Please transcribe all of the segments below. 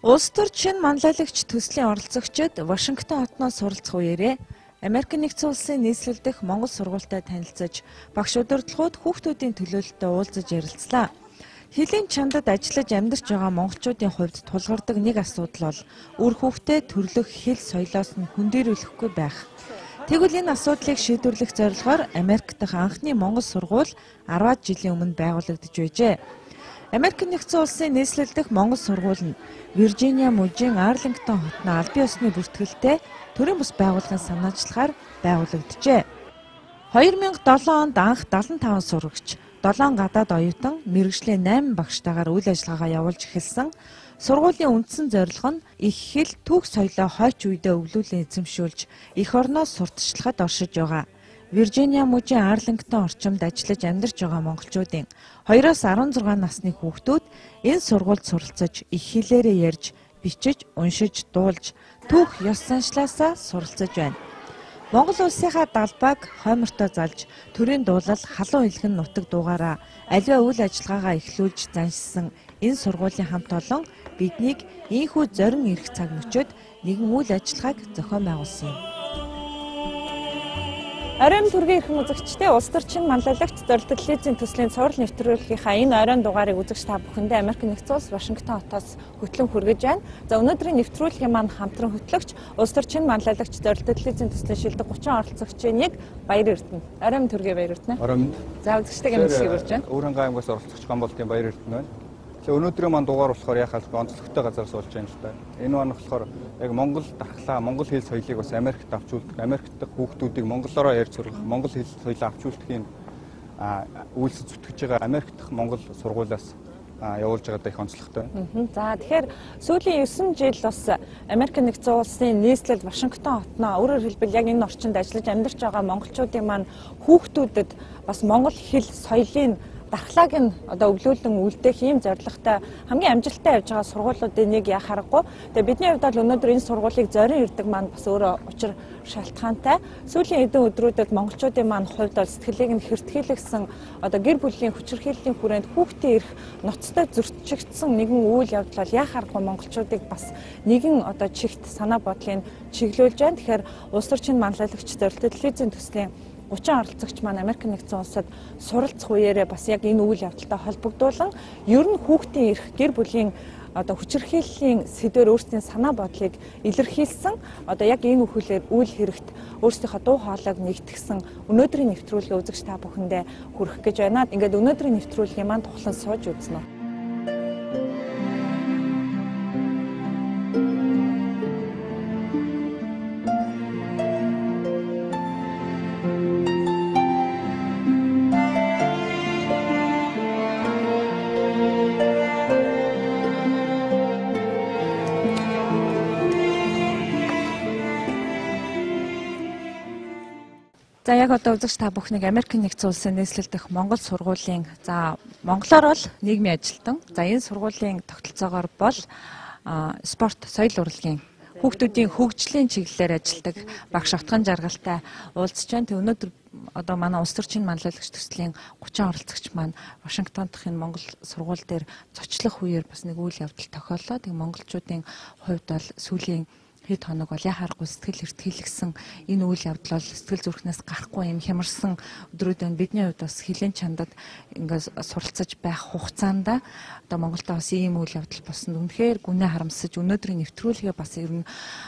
Улс төрчин манлайлагч төслийн оролцогчид Вашингтон хотноос суралцах үеэрээ Америк нэгдсэн улсын нийслэл дэх Монгол сургуультай танилцаж, багш удирдлагууд хүүхдүүдийн төлөөлөлтөд уулзаж ярилцлаа. Хилийн чандад ажиллаж амьдарч байгаа монголчуудын хувьд тулгардаг нэг асуудал бол үр хүүхдээ төрлөх хэл соёлоос нь хүндэрүүлэхгүй байх. Тэгвэл энэ асуудлыг шийдвэрлэх зорилгоор Америк дахь анхны монгол сургууль 10 жилийн өмнө байгуулагдаж байжээ. Америк нэгдсэн улсын нийслэл дэх монгол сургууль нь Виржиниа мужийн Арлингтон хотны албан ёсны бүртгэлтэй төрийн бус байгууллагын санаачлагаар байгуулагджээ. 2007 онд анх 75 сурагч, 7 гадаад оюутан, мэргэжлийн 8 багштайгаар үйл ажиллагаагаа явуулж эхэлсэн. Сургуулийн үндсэн зорилго нь их хэл, түүх соёлоо хойч үедээ өвлүүлэн эзэмшүүлж, эх орноос сурталчлахад оршиж байгаа. Виржиниа мужийн Арлингтон орчимд ажиллаж амьдарч байгаа монголчуудын 2-оос 16 насны хүүхдүүд энэ сургуульд суралцаж, их хэлээрээ ярьж, бичиж, уншиж, дуулж, түүх ёс заншлаасаа суралцаж байна. Монгол улсынхаа далбааг хоймортой залж, төрийн дуулал, халуун илгэн нутаг дуугаараа аливаа үйл ажиллагаагаа эхлүүлж заншсан энэ сургуулийн хамт олон биднийг ийхүү зорин ирэх цаг мөчөд нэгэн үйл ажиллагааг зохион байгуулсан юм. Оройн төргийн эрхэм үзэгчдээ улс төрчин манлайлагч зорилттой телевизийн төслийн цуврал нэвтрүүлгийнхаа энэ оройн дугаарыг үзэгч та бүхэндээ Америк нэгдсэн улс Вашингтон хотоос хөтлөн хүргэж байна. За өнөөдрийн нэвтрүүлгийн маань хамтран хөтлөгч улс төрчин манлайлагч зорилттой телевизийн төслийн шилдэг 30 оролцогчийн нэг Баяр Эрдэнэ. Оройн төргийн Баяр Эрдэнэ. Оройн. За үзэгчтэйгээ мэдсгийг урьж байна. Өөрөнгөө аймагаас оролцогч Гомболтын Баяр Эрдэнэ байна. Өнөөдрийн маань дугаар болохоор яхаа онцлогтой газар суулж байна л да. Энэ маань болохоор яг Монгол дархлаа, Монгол хэл соёлыг бас Америкт авч үлдэх, Америкт хүүхдүүдийг монголоор ярьж сургах, Монгол хэл соёлоо авч үлдэхийн үйлс зүтгэж байгаа Америкт Монгол сургуулиас явуулж байгаа их онцлогтой. За тэгэхээр сүүлийн 9 жил бас Америк нэгдсэн улсын нийслэл Вашингтон хотноо өөрөөр хэлбэл яг энэ орчинд ажиллаж амьдарч байгаа монголчуудын маань хүүхдүүдэд бас монгол хэл соёлын дархлааг нь одоо өвлүүлэн үлдээх ийм зорилготой хамгийн амжилттай явж байгаа сургуулиудын нэг яа харахгүй. Тэгээ бидний хувьд бол өнөөдөр энэ сургуулийг зорин ирдэг маань бас өөрөө учир шалтгаантай. Сүүлийн хэдэн өдрүүдэд монголчуудын маань хувьд бол сэтгэлийг нь хэртгэлэгсэн одоо гэр бүлийн хүчирхийллийн хүрээнд хүүхдийн эрх ноцтой зөрчигдсөн нэгэн үйл явдал яа харахгүй монголчуудыг бас нэгэн одоо чигт санаа бодлыг чиглүүлж байна. Тэгэхээр улс төрчин манлайлагч зорилттой телевизийн төслийн 30 оролцогч маань Америк нэгдсэн улсад суралцах үеэрээ бас яг энэ үйл явдалтай холбогдуулан ер нь хүүхдийн эрх, гэр бүлийн одоо хүчирхийллийн сэдвээр өөрсдийн санаа бодлыг илэрхийлсэн одоо яг энэ үйл хэрэгт өөрсдийнхөө дуу хоолойг нэгтгэсэн өнөөдрийн нэвтрүүлгээ үзэгч та бүхэндээ хүргэх гэж байна. Ингээд өнөөдрийн нэвтрүүлгийн маань тухлан сууж үзнэ. За яг одоо үзэгч та бүхнийг Америк нэгдсэн улсын нийслэл дэх Монгол сургуулийн за монголоор бол нийгмийн ажилтан. За энэ сургуулийн тогтолцоогоор бол спорт, соёл урлагийн хүүхдүүдийн хөгжлийн чиглэлээр ажилладаг багш Отгон Жаргалтай уулзж байна. Тэг өнөөдөр одоо манай улс төрчин манлайлагч төслийн 30 оролцогч маань Вашингтон дахь энэ Монгол сургууль дээр зочлох үеэр бас нэг үйл явдал тохиоллоо. Тэг монголчуудын хувьд бол сүүлийн хэд хоног бол яхаарахгүй сэтгэл эртхийлэгсэн энэ үйл явдал бол сэтгэл зүрхнээс гарахгүй юм хямарсан өдрүүдэн бидний хувьд бас хилийн чандад ингээд суралцаж байх хугацаанд одоо Монголда бас ийм үйл явдал болсон. Үнэхээр гүнээ харамсаж өнөөдрийн нэвтрүүлгээ бас ер нь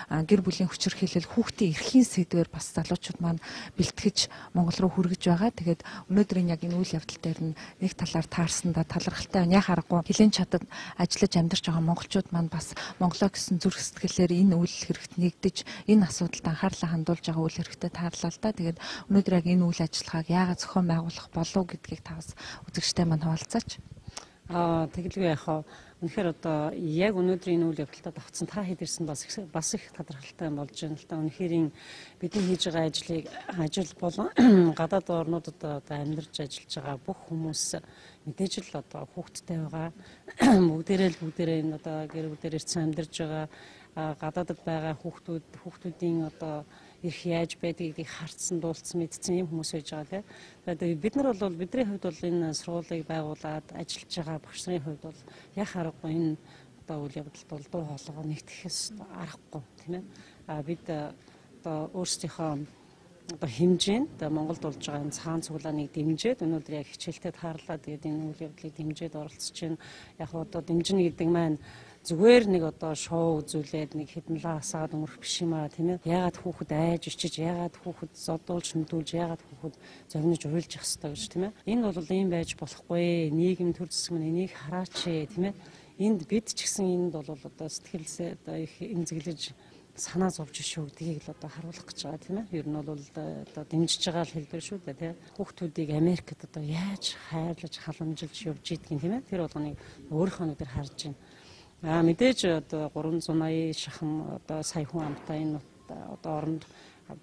гэр бүлийн хүчирхийлэл, хүүхдийн эрхийн сэдвээр бас залуучууд маань бэлтгэж Монгол руу хүргэж байгаа. Тэгээд өнөөдрийн яг энэ үйл явдал дээр нь нэг талаар таарсандаа талархалтай байна. Яхаарахгүй хилийн чандад ажиллаж амьдарч байгаа монголчууд маань бас Монголоо гэсэн зүрх сэтгэлээр энэ үйл хэрэгт нэгдэж энэ асуудалд анхаарлаа хандуулж байгаа үйл хэрэгтэй таарлаа л да. Тэгээд өнөөдөр яг энэ үйл ажиллагааг яагаад зохион байгуулах болов гэдгийг та бас үзэгчтэй маань хуваалцаач. Тэгэлгүй яхаа үнэхээр одоо яг өнөөдрийн үйл явдалтай давцсан та хэд ирсэн бас их талархалтай болж байна л та. Үнэхээр бидний хийж байгаа ажил болон гадаад орнуудад одоо амьдарч ажиллаж байгаа бүх хүмүүс мэдээж л одоо хүүхдтэй байгаа. Бүгдээрээ энэ одоо гэр бүлээр ирсэн амьдарч байгаа гадаадд байгаа хүүхдүүдийн одоо эрх яаж байдгийг харцсан, дуулцсан, мэдсэн юм хүмүүс байж байгаа тийм. Тэгээд бид нар бол бидний хувьд бол энэ сургуулийг байгуулад ажиллаж байгаа багш нарын хувьд бол яг харахгүй энэ одоо үйл явдалд бол дуу хоолойгоо нэгтгэхээс аргагүй тийм ээ. Бид одоо өөрсдийнхөө одоо хэмжээнд Монголд болж байгаа энэ цаан цуглааныг дэмжиж өнөөдөр яг хичээлтэй таарлаа. Тэгээд энэ үйл явдлыг дэмжиж оролцож байна. Яг одоо дэмжинэ гэдэг маань зүгээр нэг одоо шоу үзүүлээд нэг хэдэн лаасаад өнгөрөх биш юм аа тийм ээ. Яагаад хүүхэд айж ичиж, яагаад хүүхэд зодуулж нүдүүлж, яагаад хүүхэд зовниж уйлж явах ёстой гэж тийм ээ. Энэ бол ийм байж болохгүй. Нийгэм төр засаг мань энийг хараач тийм ээ. Энд бид ч гэсэн энд бол одоо сэтгэлсээ одоо их эмзэглэж санаа зовж шүү гэдгийг л одоо харуулах гэж байгаа тийм ээ. Ер нь бол одоо дэмжиж байгаа л хэлбэр шүү дээ тийм. Хүүхдүүдийг Америкт одоо яаж хайрлаж халамжилж явж идэгин тийм ээ. Тэр болгоныг өөрийнхөө нүдээр харж байна. Мэдээж одоо 380 шахам одоо сая хүн амтай энэ одоо оронд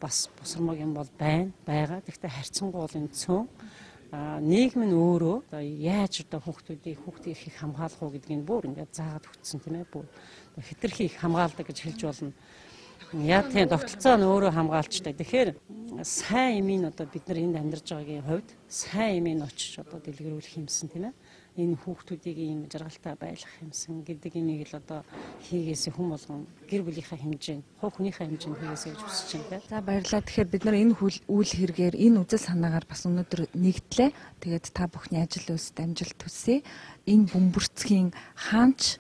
бас босромог юм бол байгаа. Гэхдээ харьцангуй бол энэ цөөн нийгэм нь өөрөө одоо яаж одоо хүүхдүүдийг их хамгаалах уу гэдгийг бүр ингээд заагаад өгсөн тийм ээ. Бүр хэтэрхий их хамгаалдаг гэж хэлж болно. Яа тийм тогтолцоо нь өөрөө хамгаалчтай. Тэгэхээр сайн эмийн одоо бид нар энд амьдарч байгаагийн хувьд сайн эмийн очиж одоо дэлгэрүүлэх юмсан тийм ээ. Энэ хүүхдүүдийг ийм жаргалтай байлгах юмсан гэдэг энийг л одоо хийгээсээ хүн болгон гэр бүлийнхаа хэмжээнд, хувь хүнийхээ хэмжээнд хийгээсэй гэж хүсэж байна. За баярлалаа. Тэгэхээр бид нар энэ үйл хэрэгээр энэ үзэл санаагаар бас өнөөдөр нэгдлээ. Тэгээд та бүхний ажил үйлсэд амжилт хүсье. Энэ бөмбөрцгийн хаанч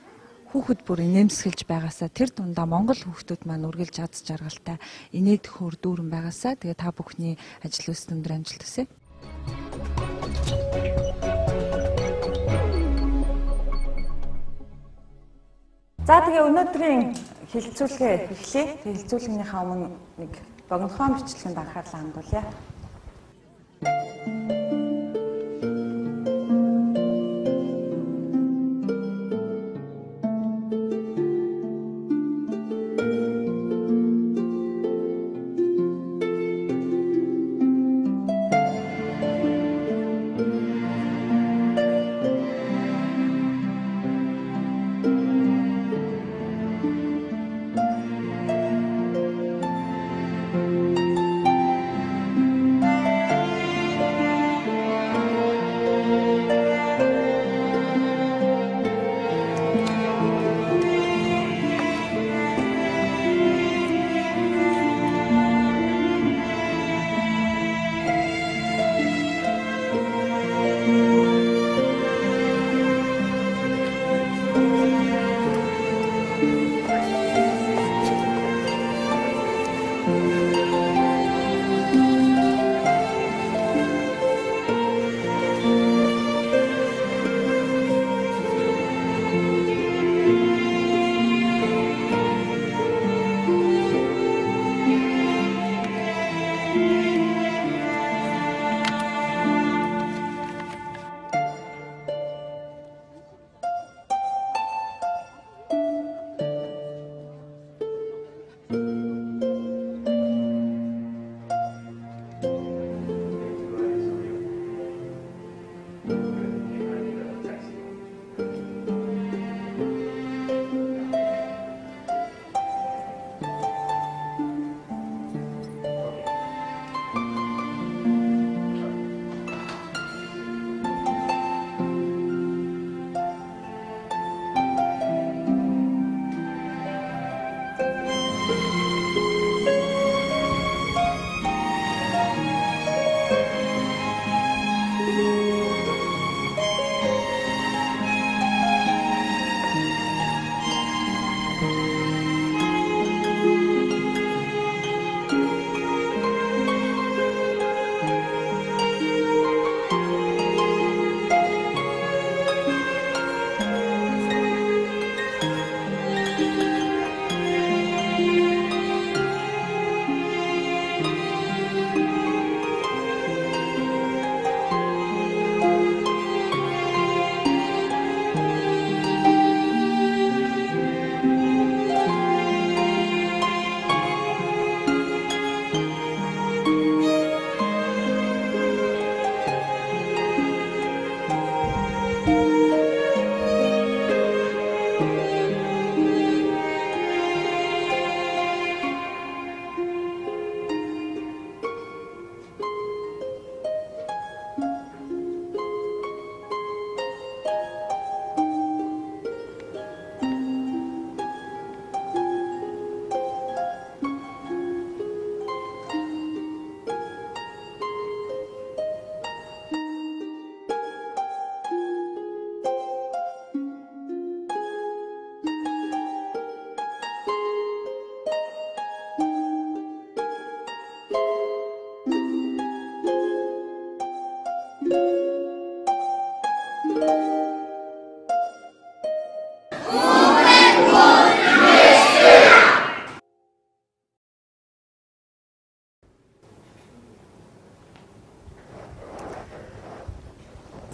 хүүхэд бүр нэмсгэлж байгаасаа тэр дундаа Монгол хүүхдүүд маань үргэлж аз жаргалтай инээдэх хөр дүүрэн байгаасаа тэгээд та бүхний ажил үйлсэд өндөр амжилт хүсье. За тэгээ өнөөдрийн хилцүүлгээ эхлэе. Хилцүүлгийнхаа өмнө нэг богинохон бичлэгэнд анхаарлаа хандуулъя.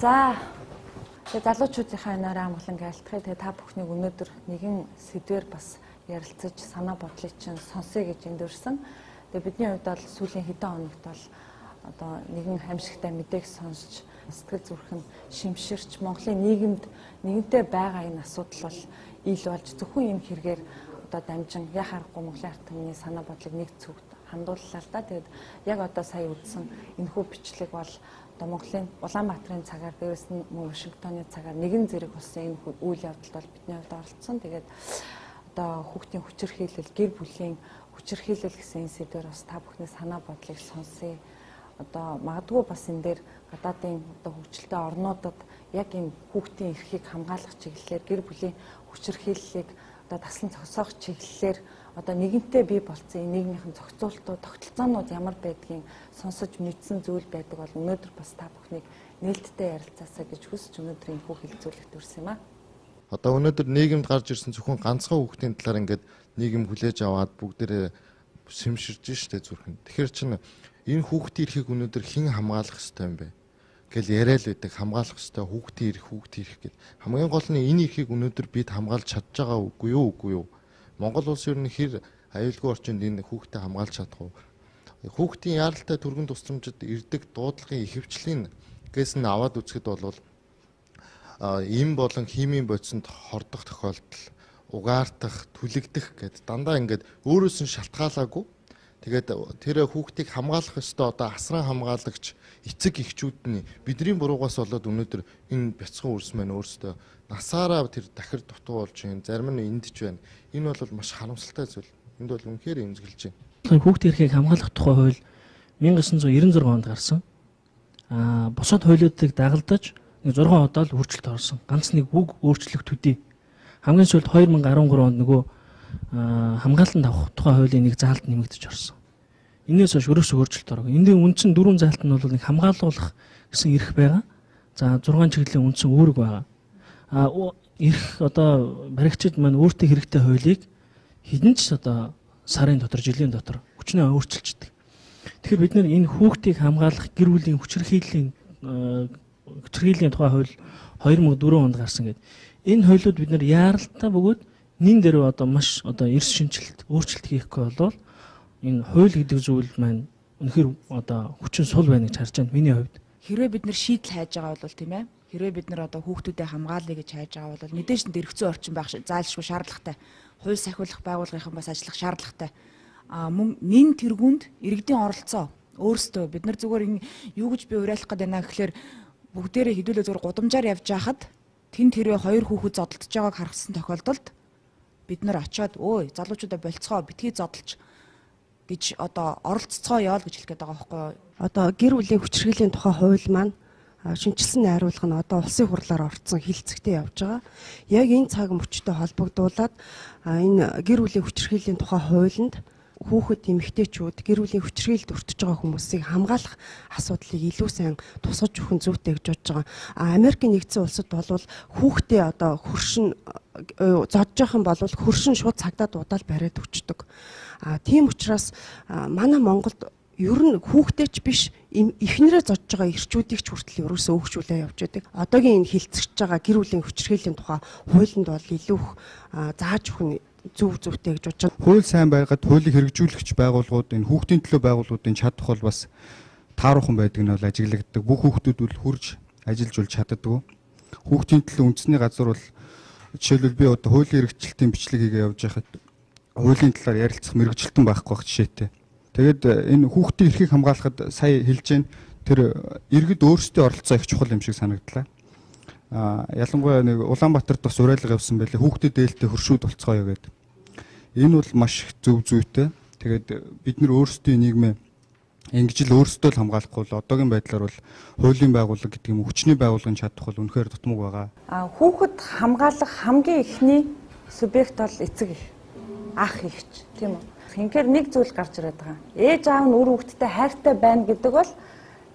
За тэгээ залуучуудынхаа энээр амгалан айлтгая. Тэгээ та бүхнийг өнөөдөр нэгэн сэдвээр бас ярилцаж санаа бодлыг чинь сонсъё гэж эндөрсөн. Тэгээ бидний хувьд бол сүүлийн хэдэн хоногт бол одоо нэгэн хамшигтай мэдээг сонсч сэтгэл зүрхэн шимширч Монголын нийгэмд нэгэнтээ байгаа энэ асуудал бол ил болж зөвхөн юм хэрэгээр одоо дамжин яхаарахгүй Монголын ард түмний санаа бодлыг нэг зүгт хандууллаа л да. Тэгээд яг одоо сая үзсэн энэхүү бичлэг бол одоо Монголын Улаанбаатарын цагаар дээрээс нь мөн Вашингтоны цагаар нэгэн зэрэг болсон энэ үйл явдалд бол бидний хувьд оролцсон. Тэгээд одоо хүүхдийн хүчирхийлэл, гэр бүлийн хүчирхийлэл гэсэн энэ сэдвээр бас та бүхний санаа бодлыг сонсъё. Одоо магадгүй бас энэ дээр гадаадын одоо хөгжилтэй орнуудад яг энэ хүүхдийн эрхийг хамгаалах чиглэлээр гэр бүлийн хүчирхийллийг одоо таслан зогсоох чиглэлээр одоо нэгэнтээ бий болсон энэ нийгмийн зохицуултууд, тогтолцоонууд ямар байдгийг сонсож мэдсэн зүйл байдаг бол өнөөдөр бас та бүхнийг нээлттэй ярилцаасаа гэж хүсэж өнөөдөр энэ хэлэлцүүлэгт хүрсэн юм аа. Одоо өнөөдөр нийгэмд гарч ирсэн зөвхөн ганцхан хүүхдийн талаар ингээд нийгэм хүлээж аваад бүгдээрээ шимширж штэ зүрхэн. Тэгэхээр чинь энэ хүүхдийн эрхийг өнөөдөр хэн хамгаалах ёстой юм бэ? Гэл яриад байдаг хамгаалах ёстой хүүхдийн эрх гэд. Хамгийн гол нь энэ эрхийг өнөөдөр бид хамгаалж чадж байгаа үгүй юу? Монгол улс ер нь хэр аюулгүй орчинд энэ хүүхдэд хамгаалж чадах уу? Хүүхдийн яаралтай түргэн тусламжид ирдэг дуудлагын ихэвчлэн гэс нь аваад үзэхэд бол им болон химийн бодисонд хордох тохиолдол, угаартах, түлэгдэх гэд дандаа ингээд өөрөөс нь шалтгаалаагүй. Тэгээд тэр хүүхдийг хамгаалах ёстой одоо асран хамгаалагч эцэг эхчүүд нь бидний буруугаас болоод өнөөдөр энэ бяцхан үрс маань өөрсдөө насаараа тэр дахир дутуу болж байна. Зарим нь эндж байна. Энэ бол маш харамсалтай зүйл. Энд бол үнэхээр эмзэглэж байна. Хүүхдийн эрхийг хамгаалах тухай хууль 1996 онд гарсан. Бусад хуулиудыг дагалдаж 6 удаа л өөрчлөлт орсон. Ганц нэг үг өөрчлөх төдий. Хамгийн сүүлд 2013 онд нөгөө хамгаалалтанд авах тухай хуулийн нэг заалт нэмэгдэж орсон. Энээс хойш өрөөсөө өөрчлөлт орог. Эндийн үндсэн 4 заалт нь бол нэг хамгаалуулах гэсэн эрх байгаа. За 6 чиглэлийн үндсэн үүрэг байгаа. Эрх одоо баригчид маань өөртөө хэрэгтэй хуулийг хэдэн ч одоо сарын дотор, жилийн дотор хүчнээ өөрчилчихдэг. Тэгэхээр бид нэр энэ хүүхдийг хамгаалах гэр бүлийн хүчирхийллийн тухай хууль 2004 онд гарсан гэдэг. Энэ хуулиуд бид нэр яаралтай бөгөөд нин дээр одоо маш одоо эрс шинжилт, өөрчлөлт хийхгүй болвол энэ хууль гэдэг зүйл маань үнэхээр одоо хүчин сул байна гэж харж байна миний хувьд. Хэрвээ бид нэр шийдэл хайж байгаа бол тийм ээ. Хэрвээ бид нар одоо хүүхдүүдэд хамгаалъя гэж хайж байгаа бол мэдээж нь дэргэцүү орчин байх зайлшгүй шаардлагатай. Хууль сахиулах байгууллагын бас ажиллах шаардлагатай. Мөн нэн тэргуунд иргэдийн оролцоо өөрсдөө бид нар зүгээр юу гэж би уриалах гээд байна гэхээр бүгдээрээ хэдүүлээ зүгээр гудамжаар явж байхад тэнд хэрвээ 2 хүүхэд зодтолж байгааг харсан тохиолдолд бид нар очиод өө залуучуудаа болцгоо битгий зодтолж гэж одоо оролцоцгоо яал гэж хэлэх гээд байгаа байхгүй юу? Одоо гэр бүлийн хүчирхийллийн тухай хууль маань шинжилсэн найруулга нь одоо улсын хурлаар орцсон хилцэгтэй явж байгаа. Яг энэ цаг мөчтэй холбогдуулаад энэ гэр бүлийн хүчирхийллийн тухай хуулинд хүүхэд эмэгтэйчүүд гэр бүлийн хүчирхийлэлд өртөж байгаа хүмүүсийг хамгаалах асуудлыг илүү сайн тусгаж өгөх нь зүйтэй гэж бодож байгаа. Америкийн нэгдсэн улсад бол хүүхдээ одоо хөршин зодж явах юм бол хөршин шууд цагдаа дуудаал бариад өчтдөг. Тийм учраас манай Монголд ер нь хүүхдээч биш эхнэрээ зодж байгаа эрчүүдийг ч хүртэл ерөөсөө өөгшүүлээ явж байдаг. Одоогийн энэ хилцэж байгаа гэр бүлийн хүчирхийллийн тухай хуулинд бол илүү их зааж өгөх нь зүйтэй гэж бодож байна. Хууль сайн байгаад хуулийг хэрэгжүүлэгч байгууллагууд энэ хүүхдийн төлөө байгууллагуудын чадах бол бас тааруухан байдаг нь бол ажиглагддаг. Бүх хүүхдүүд бол хурж ажиллаж болж чаддаггүй. Хүүхдийн төлөө үндэсний газар бол жишээлбэл би одоо хуулийн хэрэгжилтийн бичлэг хийгээ явж байхад хуулийн талаар ярилцах мэрэгжилтэн байхгүй байх жишээтэй. Тэгээд энэ хүүхдийн эрхийг хамгаалахад сая хэлж гэн тэр иргэд өөрсдөө оролцоо их чухал юм шиг санагдлаа. Ялангуяа нэг Улаанбаатарт бас уриалга явсан байлээ. Хүүхдэд дээлтэй хөршүүд болцгоё гэдэг. Энэ бол маш их зөв зүйтэй. Тэгээд бид нар өөрсдийн нийгмээ ингэж л өөрсдөө л хамгаалахгүй бол одоогийн байдлаар бол хуулийн байгууллага гэдэг юм хүчний байгууллагын чадах бол үнэхээр дутмаг байгаа. Хүүхэд хамгаалах хамгийн ихний субъект бол эцэг эх, ах эгч, тийм үү? Тэгэхээр нэг зүйл гарч ирээд байгаа. Ээж аав нь үр хүүхэдтэй хайртай байна гэдэг бол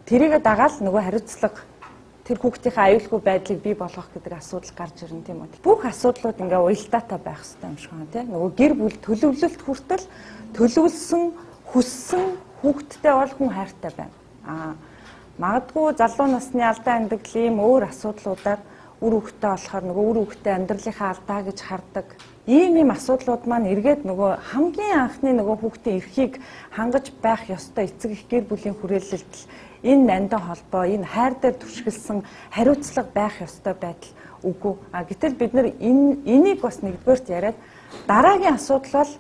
тэрийгэ дагаал нөгөө хариуцлага тэр хүүхдийнхээ аюулгүй байдлыг бий болгох гэдэг асуудал гарч ирнэ тийм үү. Бүх асуудлууд ингээ уялдаатай байх хэрэгтэй юм шиг байна тийм. Нөгөө гэр бүл төлөвлөлт хүртэл төлөвлөсөн, хүссэн хүүхдтэй бол хүн хайртай байна. Магадгүй залуу насны алдаа амьдгал ийм өөр асуудлуудаар үр хөвгтэй болохоор нөгөө үр хөвгтэй амьдралынхаа алдаа гэж хардаг. Ийм асуудлууд маань эргээд нөгөө хамгийн анхны нөгөө хүүхдийн эрхийг хангаж байх ёстой эцэг их гэр бүлийн хүрээлэлд энэ нандин холбоо, энэ хайр дээр түшгэлсэн хариуцлага байх ёстой байдал үгүй. Гэтэл бид нар энийг бас нэгдүгээрт яриад дараагийн асуудал бол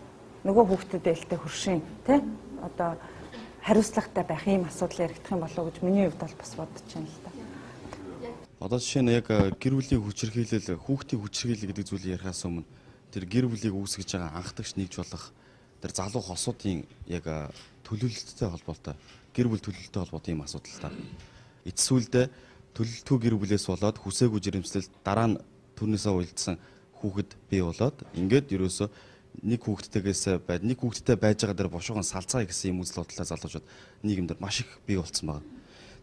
нөгөө хүүхдэд ээлтэй хөршин тий одоо хариуцлагатай байх ийм асуудал яригдах юм болов уу гэж миний хувьд бол бас бодож байна л да. Одоо жишээ нь яг гэр бүлийн хүчирхийлэл, хүүхдийн хүчирхийлэл гэдэг зүйлийг ярихаас өмнө тэр гэр бүлийг үүсгэж байгаа анхдагч нэгж болох тэр залуу хосуудын яг төлөвлөлттэй холбоотой гэр бүл төлөвлөлттэй холбоотой ийм асуудал та. Эцсүүлдээ төлөвлөлтгүй гэр бүлээс болоод хүсээгүй жирэмслэл дараа нь төрнөөсөө уйлдсан хүүхэд бий болоод ингээд ерөөсөө нэг хүүхэдтэй байж байгаа дээр бошгоон салцгаая гэсэн юм үзэл бодлоо залуучууд нийгэмдэр маш их бий болцсон байна.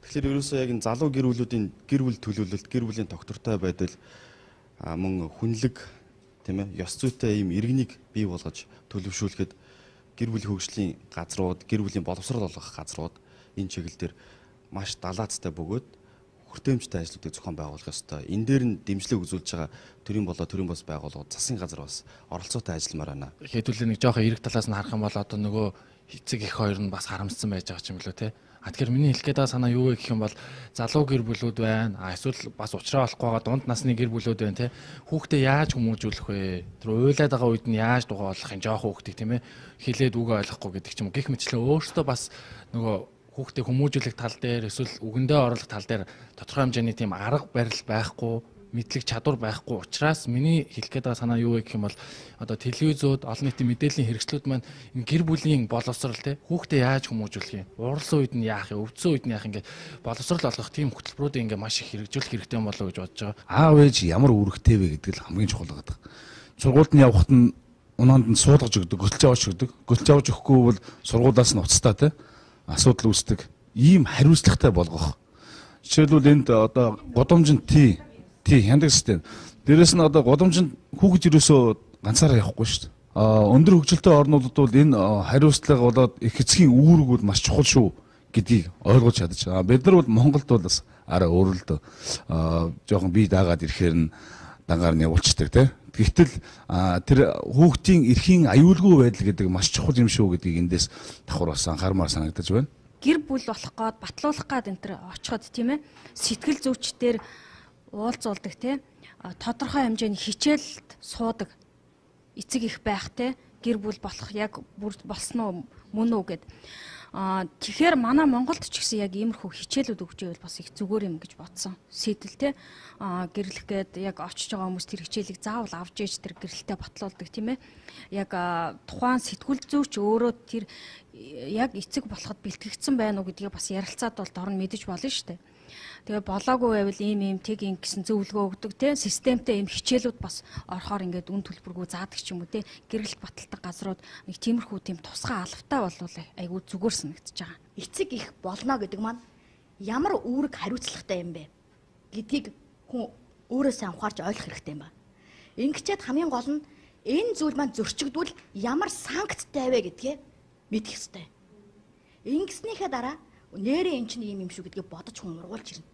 Тэгэхээр ерөөсөө яг энэ залуу гэр бүлүүдийн гэр бүл төлөвлөлт, гэр бүлийн тогтвортой байдал мөн хүнлэг тийм ээ ёс зүйтэй ийм иргэнийг бий болгож төлөвшүүлэхэд гэр бүлийн хөгжлийн газрууд, гэр бүлийн боловсрол олгох газрууд энэ чиглэлээр маш далаацтай бөгөөд хүртээмжтэй ажлуудыг зохион байгуулах ёстой. Энэ дээр нь дэмжлэг үзүүлж байгаа төрийн бас байгууллагууд засгийн газар бас оролцоотой ажилламаар байна. Хэдүүлээ нэг жоохон эрэг талаас нь харах юм бол одоо нөгөө эцэг их хоёр нь бас харамссан байж байгаа ч юм лөө те. Тэгэхээр миний хэлэх гээд байгаа санаа юу вэ гэх юм бол залуу гэр бүлүүд байна. Эсвэл бас уучраа болохгүй байгаа дунд насны гэр бүлүүд байна те. Хүүхдээ яаж хүмүүжүүлэх вэ? Тэр уйлаад байгаа үед нь яаж дугаалах юм жоохон хүүхдийг тийм ээ хилээд үг ойлгохгүй гэдэг ч юм уу. Гэх мэтлээ өөртөө бас нөгөө хүүхдээ хүмүүжүүлэх тал дээр эсвэл үгэндээ оруулах тал дээр тодорхой хэмжээний тийм арга барил байхгүй, мэдлэг чадвар байхгүй учраас миний хэлэх гээд байгаа санаа юу вэ гэх юм бол одоо телевизүүд, олон нийтийн мэдээллийн хэрэгслүүд маань энэ гэр бүлийн боловсрол те хүүхдээ яаж хүмүүжүүлэх юм, уралсан үед нь яах юм, өвдсөн үед нь яах ингээд боловсрол олгох тийм хөтөлбөрүүдийг ингээд маш их хэрэгжүүлэх хэрэгтэй юм болов уу гэж бодож байгаа. Аав ээж ямар үүрэгтэй вэ гэдэг л хамгийн чухал байгаа. Сургуульд нь явхад нь унаанд нь суулгаж өгдөг, гөлж аваач өгдөг. Гөлж аваач өгөхгүй бол сургуулиас нь уцтаа те асуудал үүсдэг. Ийм хариуцлагатай болгох. Жишээлбэл энд одоо годомжинд тий хяндаг систем. Дээрээс нь одоо годомжинд хүүхэд ерөөсөө ганцаараа явахгүй шүү дээ. Өндөр хөгжилтэй орнуудад бол энэ хариуцлага болоод их эцгийн үүрэг бол маш чухал шүү гэдгийг ойлгож чадчих. Бид нар бол Монголд бол бас арай өөр л дөө жоохон бие даагаад ирэхээр нь дангаар нь явуулцдаг тий. Гэвтэл тэр хүүхдийн эрхийн аюулгүй байдал гэдэг маш чухал юм шүү гэдгийг эндээс давхар бас анхаармаар санагдаж байна. Гэр бүл болох гээд батлуулах гээд энэ төр очиход тийм ээ сэтгэл зүйчдэр уулзуулдаг тийм тодорхой хэмжээний хичээлд суудаг эцэг их байх тийм гэр бүл болох яг бүр болсон уу мөн үү гэд. Тэгэхээр манай Монголд ч гэсэн яг иймэрхүү хичээлүүд өгч байвал бас их зүгээр юм гэж бодсон. Сэтэл те гэрлэх гээд яг очиж байгаа хүмүүс тэр хичээлийг заавал авч ээж тэр гэрэлтэд батлуулдаг тийм ээ. Яг тухайн сэтгүүл зүйч өөрөө тэр яг эцэг болоход бэлтгэгдсэн байна уу гэдгийг бас ярилцаад бол дорн мэдэж болно шүү дээ. Тэгээ болоогүй байвал ийм тэг ингэсэн зөвлөгөө өгдөг те системтэй ийм хичээлүүд бас орохоор ингээд үн төлбөргүй заадаг ч юм уу те гэрэлт баталдаг газрууд нэг тиймэрхүү тийм тусгай алавтай болвол айгүй зүгээр санагдаж байгаа. Эцэг их болно гэдэг маань ямар үүрэг хариуцлагатай юм бэ гэдгийг хүн өөрөө сайн ухаарч ойлгох хэрэгтэй юм байна. Ингэчээд хамгийн гол нь энэ зүйл маань зөрчигдвөл ямар санкцтай вэ гэдгээ мэдэх ёстой. Ингэснийхээ дараа нэрээ эн чинь ийм юм шүү гэдгийг бодож хүн ургуулж ирнэ.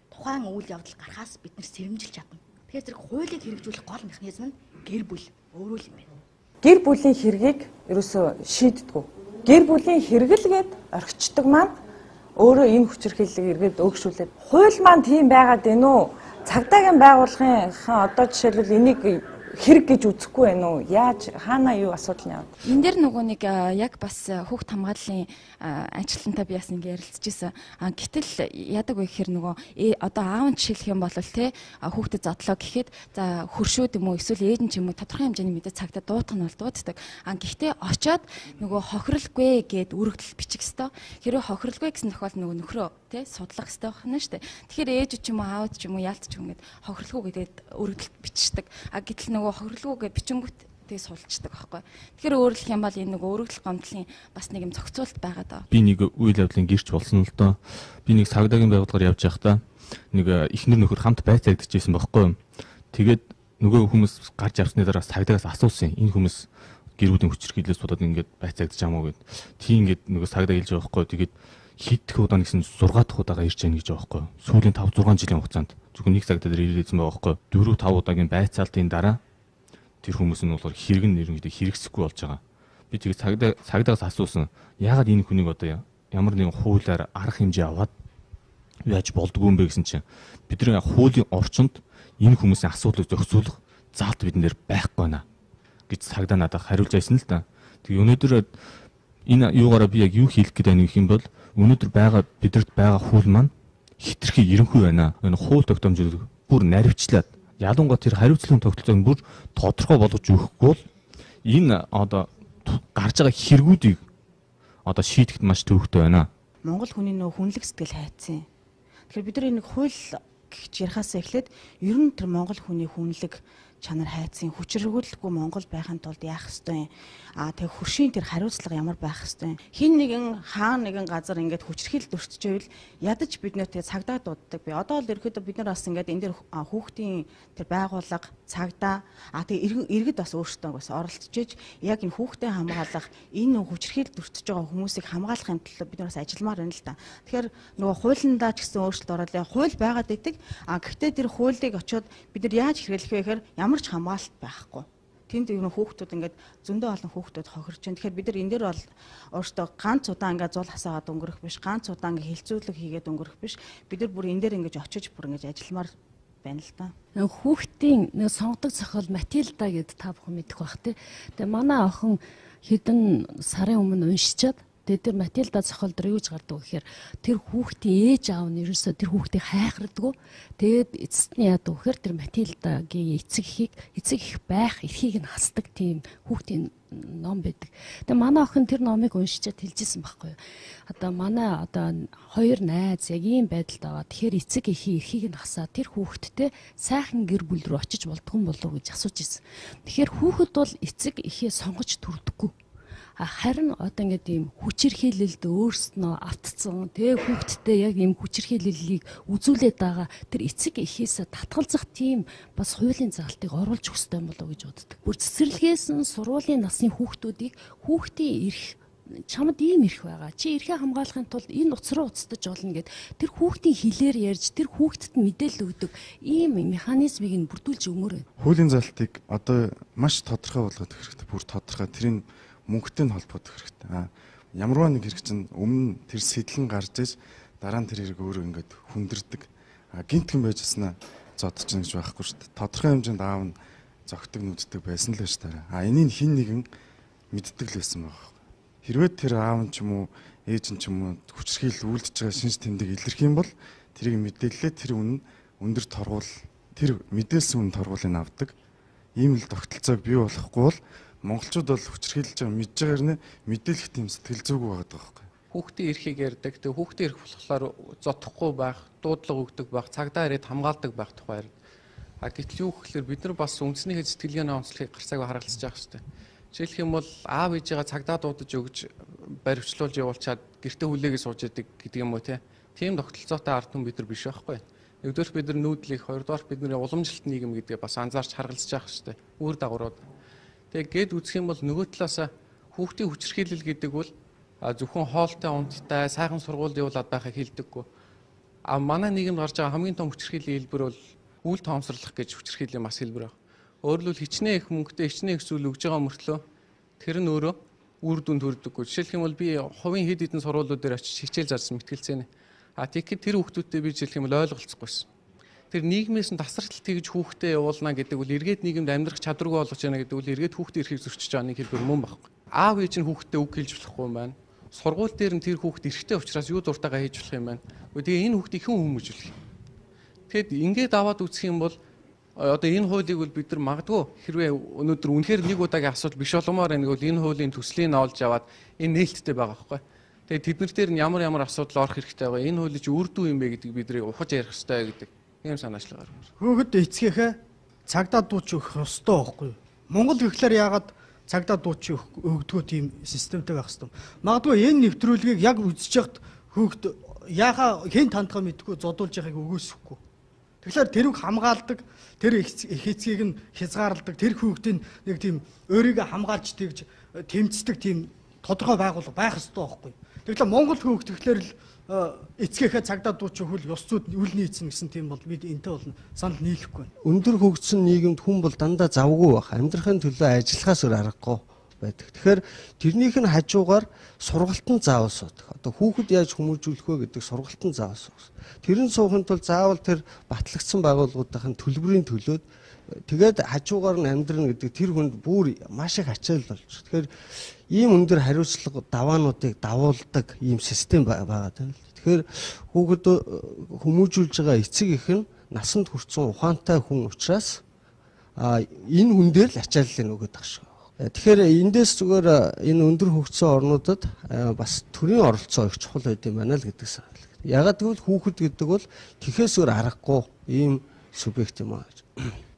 Тухайн үйл явдал гарахаас бид нэр сэрэмжилж чадна. Тэгэхээр зэрэг хуулийг хэрэгжүүлэх гол механизм нь гэр бүл өөрөө л юм байна. Гэр бүлийн хэргийг ерөөсөө шийддэг. Гэр бүлийн хэрэгэлгээд орхичдаг маань өөрөө энэ хүчирхийллийг эргээд өөгшүүлээд хууль маань тийм байгаад байна уу? Цагдаагийн байгууллагын одоо жишээлбэл энийг хэрэг гэж үзэхгүй байна уу? Яаж хаана юу асуудал нь яваад? Энэ дээр нөгөө нэг яг бас хүүхд хамгааллын ажилтнтай би бас ингэ ярилцчихсан. Гэтэл яадаг вэ гэхээр нөгөө одоо аав нь жишээлх юм бол те хүүхдэд задлаа гэхэд за хөршөөд юм уу эсвэл ээж нь ч юм уу тодорхой хэмжээний мэдээ цагтаа дуутах нь бол дууддаг. Гэхдээ очоод нөгөө хохирлгүй гэд үргэлжлэл бичих хэвээр. Хэрэв хохирлгүй гэсэн тохиолдолд нөгөө нөхрөө те судлах хэвээр байна шүү дээ. Тэгэхээр ээж ч юм уу аав ч юм уу яалт ч юм гээд хохирлгүй гэдэг үргэлжлэл бичдэг. Гэтэл нөгөө хохирлгүйгээ бичингүүт тэг суулцдаг байхгүй. Тэгэхээр өөрөлдөх юм бол энэ нэг өргөдөл гомдлын бас нэг юм зохицуулт байгаа даа. Би нэг үйл явдлын гэрч болсон л доо. Би нэг цагдаагийн байгууллагаар явж байхдаа нэг ихнэр нөхөр хамт байцаагдчихсэн байхгүй. Тэгээд нөгөө хүмүүс гарч явсны дараа цагдаагаас асуусан. Энэ хүмүүс гэр бүлийн хүчирхийлэлээс болоод ингээд байцаагдчих юм уу гэд. Тийм ингээд нөгөө цагдаа хэлж байгаа байхгүй. Тэгээд хиддэх удаа гэсэн 6 дахь удаага ирж яана гэж байгаа байхгүй. Сүүлийн 5 6 жилийн хугацаанд зөвхөн нэг цаг дээр ирээдсэн байгаа байхгүй. 4 5 удаагийн байцаалтын дараа тэр хүмүүс нь болохоор хэрэг нь ерөнхийдөө хэрэгсэхгүй болж байгаа. Би тэгээд цагдаагаас асуусан. Яагаад энэ хүнийг одоо ямар нэгэн хуулиар арга хэмжээ аваад яаж болдгоо юм бэ гэсэн чинь бидний хуулийн орчинд энэ хүмүүсийн асуудлыг зохицуулах заалт биднээр байхгүй байна гэж цагдаа надад хариулж байсан л да. Тэгээ өнөөдөр энэ юугаараа би яг юу хийх гээд байна гэх юм бол өнөөдөр байгаа бидэрт байгаа хууль маань хитрхи ерөнхий байна. Энэ хууль тогтоомжийг бүр наривчлаад ялангуяа тэр хариуцлагын тогтолцоог бүр тодорхой болгож өгөхгүй бол энэ одоо гарч байгаа хэрэгүүдийг одоо шийдэхэд маш төвөгтэй байна. Монгол хүний нөө хүнлэг сэтгэл хайцсан. Тэгэхээр бид нар нэг хууль гэж ярихаас эхлээд ер нь тэр монгол хүний хүнлэг чанар хайцсан хүчрэгүүлэхгүй Монгол байхын тулд яах ёстой юм. Тэгээ хөршийн тэр хариуцлага ямар байх ёстой юм. Хин нэгэн хаан нэгэн газар ингээд хүчрхийлд өртчихвэл ядаж бид нөө тэгээ цагдаа дууддаг. Би одоо л ерөөдөө бид нар бас ингээд энэ дэр хүүхдийн тэр байгууллага цагдаа тэгээ иргэд бас өөрсдөө бас оролцож яг энэ хүүхдээ хамгаалах энэ хүчрхийлд өртөж байгаа хүмүүсийг хамгаалахын төлөө бид нар бас ажилламаар байна л да. Тэгэхээр нөгөө хуулиндаа ч гэсэн өөрчлөлт оруулаад хууль байгаад байдаг. Гэхдээ тэр хуулийг очиод бид нар яаж хэрэглэх вэ гэхээр ямар ч хамгаалалт байхгүй. Тэнд ер нь хүүхдүүд ингээд зөндөө олон хүүхдүүд хохирч байна. Тэгэхээр бид нар энэ дээр бол өөртөө ганц удаа ингээд зул хасаагаад өнгөрөх биш, ганц удаа ингээд хилцүүлэг хийгээд өнгөрөх биш. Бид нар бүр энэ дээр ингээд очиж бүр ингээд ажилламаар байна л да. Хүүхдийн нэг сонгодог зохиол Матильда гэд та бүхэн мэдэх бах тий. Тэгээ манай охин хэдэн сарын өмнө уншичаад тэгээд тэр Матильда зохиол дээр юу гэж гардаг вэ гэхээр тэр хүүхдийн ээж аав нь ерөөсөө тэр хүүхдийг хайхардггүй. Тэгээд эцэст нь яадаг вэ гэхээр тэр Матильдагийн эцэг их байх эрхийг нь хасдаг тийм хүүхдийн ном байдаг. Тэгээ манай охин тэр номыг уншичаад хэлжсэн байхгүй юу. Одоо манай хоёр найз яг ийм байдалд байгаа. Тэгэхээр эцэг эхийн эрхийг нь хасаад тэр хүүхэдтэй сайхан гэр бүл рүү очиж болдгоо болов гэж асууж ирсэн. Тэгэхээр хүүхэд бол эцэг эхээ сонгож төрдөггүй. Харин одоо ингээд ийм хүчирхийлэлд өөрснөө автцсан тэгээ хүүхдтэй яг ийм хүчирхийллийг үзүүлээд байгаа тэр эцэг эхээс татгалзах тийм бас хуулийн заалтыг оруулж өгөх ёстой болов уу гэж боддог. Бүр цэцэрлэгээс нь сургуулийн насны хүүхдүүдийг хүүхдийн эрх чамд ийм эрх байгаа. Чи эрхээ хамгаалахын тулд энэ утас руу уцтаж олно гэд тэр хүүхдийн хэлээр ярьж тэр хүүхдэд мэдээлэл өгдөг ийм механизмыг нь бүрдүүлж өгмөр байна. Хуулийн залтыг одоо маш тодорхой болгох хэрэгтэй. Бүр тодорхой тэрийн мөнгөтэй холбогдох хэрэгтэй. Ямарваа нэг хэрэг чинь өмнө тэр сэтлэн гарч иж дараа нь тэр хэрэг өөрөө ингээд хүндэрдэг. Гинтхэн байжснаа зодчихно гэж байхгүй шүү дээ. Тодорхой хэмжээнд аав нь зөгтөг нүддэг байсан л байж таараа. Энийг хин нэгэн мэддэг л байсан байгаа. Хэрвээ тэр аав нь ч юм уу ээж нь ч юм уу хүчрхийл үйлдэж байгаа шинж тэмдэг илэрх юм бол тэрийг мэдээлэлээ тэр үнэн өндөр торгуул тэр мэдээлсэн үнэ торгуулыг авдаг. Ийм л тогтолцоог бий болохгүй бол монголчууд бол хүчрхийлж байгаа мэдж байгаагаар нэ мэдээлэх тийм сэтгэл зүйгүй байгаа байхгүй. Хүүхдийн эрхийг ярьдаг. Тэгээ хүүхдийн эрх болохоор зодохгүй байх, дуудлага өгдөг байх, цагдаа ирээд хамгаалдаг байх тухай ярина. Гэтэл юу гэхээр бид нар бас үндснийхээ сэтгэлгээний онцлогийг гарцааг харгалзаж явах хэрэгтэй. Жишээлх юм бол аав ээжигээ цагдаа дуудаж өгж баривчлуулж явуулчаад гэртээ хүлээгээ сууж яадаг гэдэг юм уу те. Тийм тогтолцоотой ард түмэн бид нар биш байхгүй. Нэгдүгээр бид нар нүүдлэх, хоёрдугаар бидний уламжлалт нийгэм гэдгээ бас анзаарч харгалзаж явах хэрэгтэй. Үр дагаврууд. Тэгээд үзэх юм бол нөгөө талаасаа хүүхдийн хүчирхийлэл гэдэг бол зөвхөн хоолтой унттай сайхан сургуульд явуулаад байхыг хэлдэггүй. Манай нийгэмд гарч байгаа хамгийн том хүчирхийллийн хэлбэр бол үйл тоомсорлох гэж хүчирхийллийн бас хэлбэр байна. Өөрөлдвөл хичнээн их мөнгөтэй хичнээн их зүйл өгж байгаа мөртлөө тэр нь өөрөө үр дүнд хүрдэггүй. Жишээлх юм бол би хувийн хэд хэдэн сургуулиуд дээр очиж хичээл зарсан мэтгэлцээний. Тэгэхээр тэр хүүхдүүдтэй би жишээлх юм бол ойлголцохгүйсэн. Тэр нийгмээс нь тасралтал тэгж хүүхдээ явуулна гэдэг бол эргээд нийгэмд амьдрах чадваргүй болгож байна гэдэг бол эргээд хүүхдийн эрхийг зөрчиж байгаа нэг хэлбэр мөн байхгүй. Аав ээж нь хүүхдээ үг хэлж болохгүй юм байна. Сургууль дээр нь тэр хүүхд эрхтэй учраас юу дуртайгаа хийж болох юм байна. Тэгээ энэ хүүхдийг хэн хүмүүжүүлэх юм. Тэгэд ингээд аваад үзэх юм бол одоо энэ хуулийг бол бид нар магадгүй хэрвээ өнөөдөр үнэхээр нэг удаагийн асуудал биш болмоор байна гэвэл энэ хуулийн төслийг олж аваад энэ нээлттэй байгаа байхгүй. Тэгээд тэднэр дээр нь ямар асуудал орох хэрэгтэй байгаа. Энэ хуулийн үр дүн юм бэ гэдгийг бидний ухаж ярих хэрэгтэй гэдэг ийм санаачлал гаргав. Хүүхэд эцгээхээ цагдаа дууч өгөх ёстой байхгүй юу? Монгол гэхлээр яагаад цагдаа дууч өгдгөө тийм системтэй байх ёстой. Магадгүй энэ нэвтрүүлгийг яг үзэж яхад хүүхэд яахаа хэн тандхаа мэдгүй зодуулж яхахыг өгөөсөхгүй. Тэгэхээр тэрийг хамгаалдаг, тэр их эцгийг нь хязгаарладаг, тэр хүүхдийн нэг тийм өөрийгөө хамгаалж тэгж тэмцдэг тийм тодорхой байгууллага байх ёстой байхгүй юу? Тэгэхээр Монгол хүүхд тэгэхээр л эцгээхээ цагдаа дуучин хөл ёс зүйд үл нийцнэ гэсэн тийм бол бид энтэй бол санал нийлэхгүй байна. Өндөр хөгжсөн нийгэмд хүн бол дандаа завгүй байх. Амьдрахын төлөө ажиллахаас өөр аргагүй байдаг. Тэгэхээр тэрнийх нь хажуугаар сургалтын заавал суудаг. Одоо хүүхэд яаж хүмүүжүүлэх вэ гэдэг сургалтын заавал суудаг. Тэрэн суухын тулд заавал тэр батлагдсан байгууллагуудын төлбөрийн төлөөд тэгээд хажуугаар нь амьдрна гэдэг тэр хүнд бүр маш их ачаал болж. Тэгэхээр ийм өндөр хариуцлага даваануудыг давуулдаг ийм систем байгаа юм. Тэгэхээр хүүхэд хүмүүжүүлж байгаа эцэг их нь насанд хүрсэн ухаантай хүн учраас энэ хүн дээр л ачааллыг өгöd байгаа шиг. Тэгэхээр эндээс зүгээр энэ өндөр хөгжсөн орнуудад бас төрийн оролцоо их чухал байд юм байна л гэдэг санал. Ягаад гэвэл хүүхэд гэдэг бол тэхээс өөр аргагүй ийм субъект юм аа.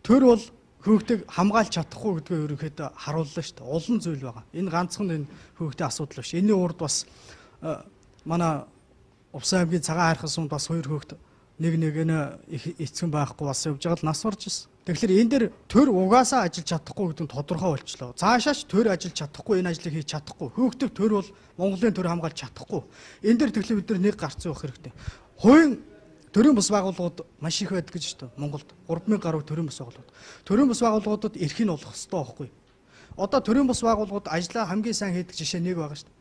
Төр бол хүүхдийг хамгаалж чадахгүй гэдгээ ерөнхийдөө харууллаа шүү дээ. Олон зүйл байгаа. Энэ ганцхан энэ хүүхдийн асуудал биш. Энийн урд бас манай Увсан аймгийн цагаан хайрхан сумд бас 2 хүүхд нэг эцгэн байхгүй бас явж байгаа л нас орж ирсэн. Тэгэхээр энэ дээр төр угаасаа ажиллаж чадахгүй гэдэг нь тодорхой болчлоо. Цаашаач төр ажиллаж чадахгүй, энэ ажлыг хийж чадахгүй. Хүүхдийг төр бол Монголын төр хамгаалж чадахгүй. Энэ дээр тэгэхээр бид нар нэг гарц зөөх хэрэгтэй. Хувийн төрийн бас байгууллагууд маш их байдаг гэж шүү дээ. Монголд 3000 гаруй төрийн бас байгууллагууд. Төрийн бас байгууллагуудад эрхийг олох хэрэгтэй байхгүй. Одоо төрийн бас байгууллагууд ажлаа хамгийн сайн хийдэг жишээ нэг байгаа шүү дээ.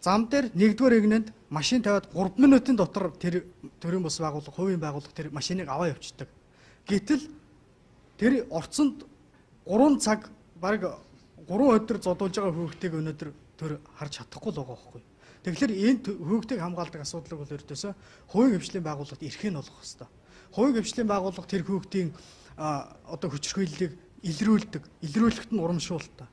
Зам дээр 1-р эгнэнд машин тавиад 3 минутын дотор тэр төрийн бас байгууллага, хувийн байгууллага тэр машиныг аваа явчихдаг. Гэтэл тэр орцонд 3 цаг бараг 3 өдөр зодуулж байгаа хүүхдийг өнөөдөр төр харж чадахгүй л байгаа байхгүй. Тэгэхээр энэ хүүхдийг хамгаалдаг асуудлыг бол ердөөсөө хувийн хвшлийн байгууллагад эрхийг олох хэрэгтэй. Хувийн хвшлийн байгууллага тэр хүүхдийн одоо хүчирхийллийг илрүүлэхэд нь урамшуултаа.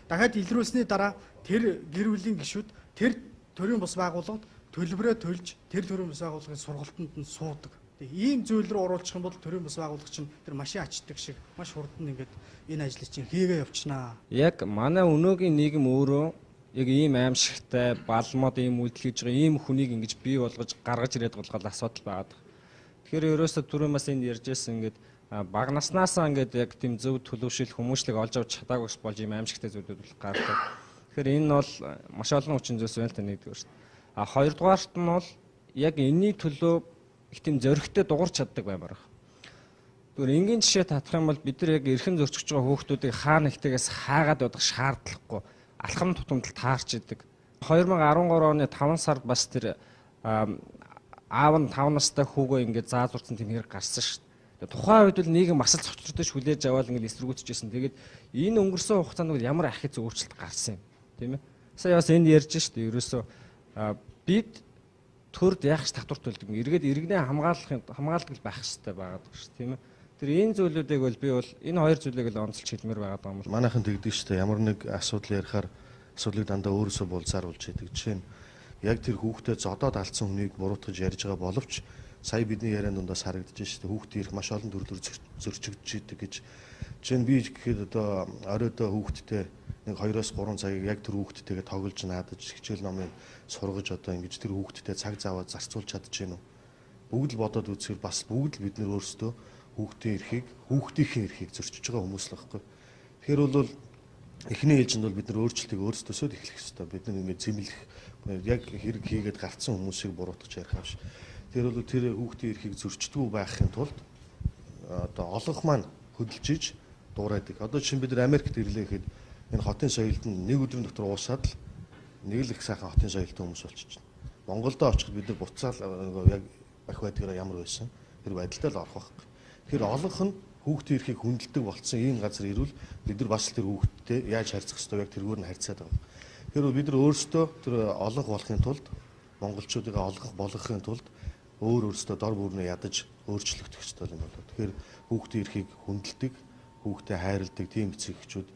Дахиад илрүүлсний дараа тэр гэр бүлийн гишүүд тэр төрийн бас байгууллагад төлбөрөө төлж тэр төрийн бас байгууллагын сургалтанд нь суудаг. Ийм зүйл рүү оруулах юм бол төрийн бас байгууллага чинь тэр машин ачдаг шиг маш хурдан ингээд энэ ажлыг чинь хийгээ явчихнаа. Яг манай өнөөгийн нийгэм өөрөө яг ийм аимшигтай балмод ийм үйлдэл хийж байгаа ийм хүнийг ингэж бий болгож гаргаж ирээд болгоод асуудал байгаад. Тэгэхээр ерөөсөө түрүүн бас энд ярьжсэн ингээд баг наснаасаа ингээд яг тийм зөв төлөвшил хүмүүшлэг олж авч чадаагүй болж ийм аимшигтай зүйлүүд гардаг. Тэгэхээр энэ бол маш олон хүчин зүйлс байна л та нэгдүгээр шүү дээ. А хоёрдугаарт нь бол яг энэний төлөө их тийм зөрөгтэй дуурч чаддаг баймаар байна. Тэгвэл энгийн жишээ татах юм бол бид нар яг эрхэм зөрчиж байгаа хүүхдүүдийг хаа нэгтээс хаагаад явах шаардлагагүй. Алхам тутамдал таарч идэг. 2013 оны 5 сард бас тэр аав нь 5 настай хүүгөө ингээд заазуурсан тийм хэрэг гарсан шүү дээ. Тухайн үед бол нийгэм масал цочродож хүлээж аваад ингээд эсэргүүцэжсэн. Тэгээд энэ өнгөрсөн хугацаанд бол ямар ахиц өөрчлөлт гарсан юм, тийм ээ. Сая бас энд ярьж шүү дээ. Ерөөсөө бид төрд яах ч татвар төлдөг. Эргээд иргэнээ хамгаалдаг байх хэрэгтэй байгаад байна шүү, тийм ээ. Тэр энэ зүйлүүдийг бол би бол энэ хоёр зүйлийг л онцолж хэлмээр байгаа юм бол. Манайхан тэгдэг шүү дээ. Ямар нэг асуудал ярихаар асуудлыг дандаа өөрөөсөө булзааруулж яадаг. Жишээ нь яг тэр хүүхдэд зодоод алдсан хүнийг буруутгаж ярьж байгаа боловч сая бидний ярианд дундаас харагдаж шүү дээ. Хүүхдийн эрх маш олон төрлөөр зөрчигдөж идэг гэж. Жишээ нь би гэхэд одоо оройдоо хүүхдтэй нэг 2-3 цагийг яг тэр хүүхдтэйгээ тоглож наадаж хичээл номыг сургаж одоо ингэж тэр хүүхдтэй цаг зав зарцуулж чадчихэв нү. Бүгд л бодоод үзэхээр бас бүгд л бид нэр өөрсдөө хүүхдийнхээ эрхийг зөрчиж байгаа хүмүүс л байхгүй. Тэгэхээр бол эхний ээлжинд бол бид нар өөрчлөлтийг өөрсдөөсөө эхлэх хэрэгтэй. Бид нар ингэ зэмлэх яг хэрэг хийгээд гарцсан хүмүүсийг буруутгаж ярих авш. Тэгэхээр бол тэр хүүхдийн эрхийг зөрчдгүү байхын тулд одоо олонх маань хөдөлж иж дуурайдаг. Одоо чинь бид нар Америкт ирлээ гэхэд энэ хотын соёлд нь нэг өдрийн дотор уусаад л нэг л их сайхан хотын соёлтой хүмүүс болчихно. Монголдо очиход бид нар буцаал яг бах байдгаараа ямар байсан тэр байдалтай л орох байхгүй. Тэгэхээр олонх нь хүүхдийн эрхийг хүндэлдэг болсон ийм газар ирвэл бид нар бас тэр хүүхдтэй яаж харьцах ёстой яг тэргээр нь харьцаад байгаа. Тэгэхээр бид нар өөрсдөө тэр олонх болохын тулд монголчуудыг олонх болгохын тулд өөрсдөө дор бүрнээ ядаж өөрчлөгдөх ёстой юм болоо. Тэгэхээр хүүхдийн эрхийг хүндэлдэг, хүүхдэд хайрладаг тийм эцэгчүүд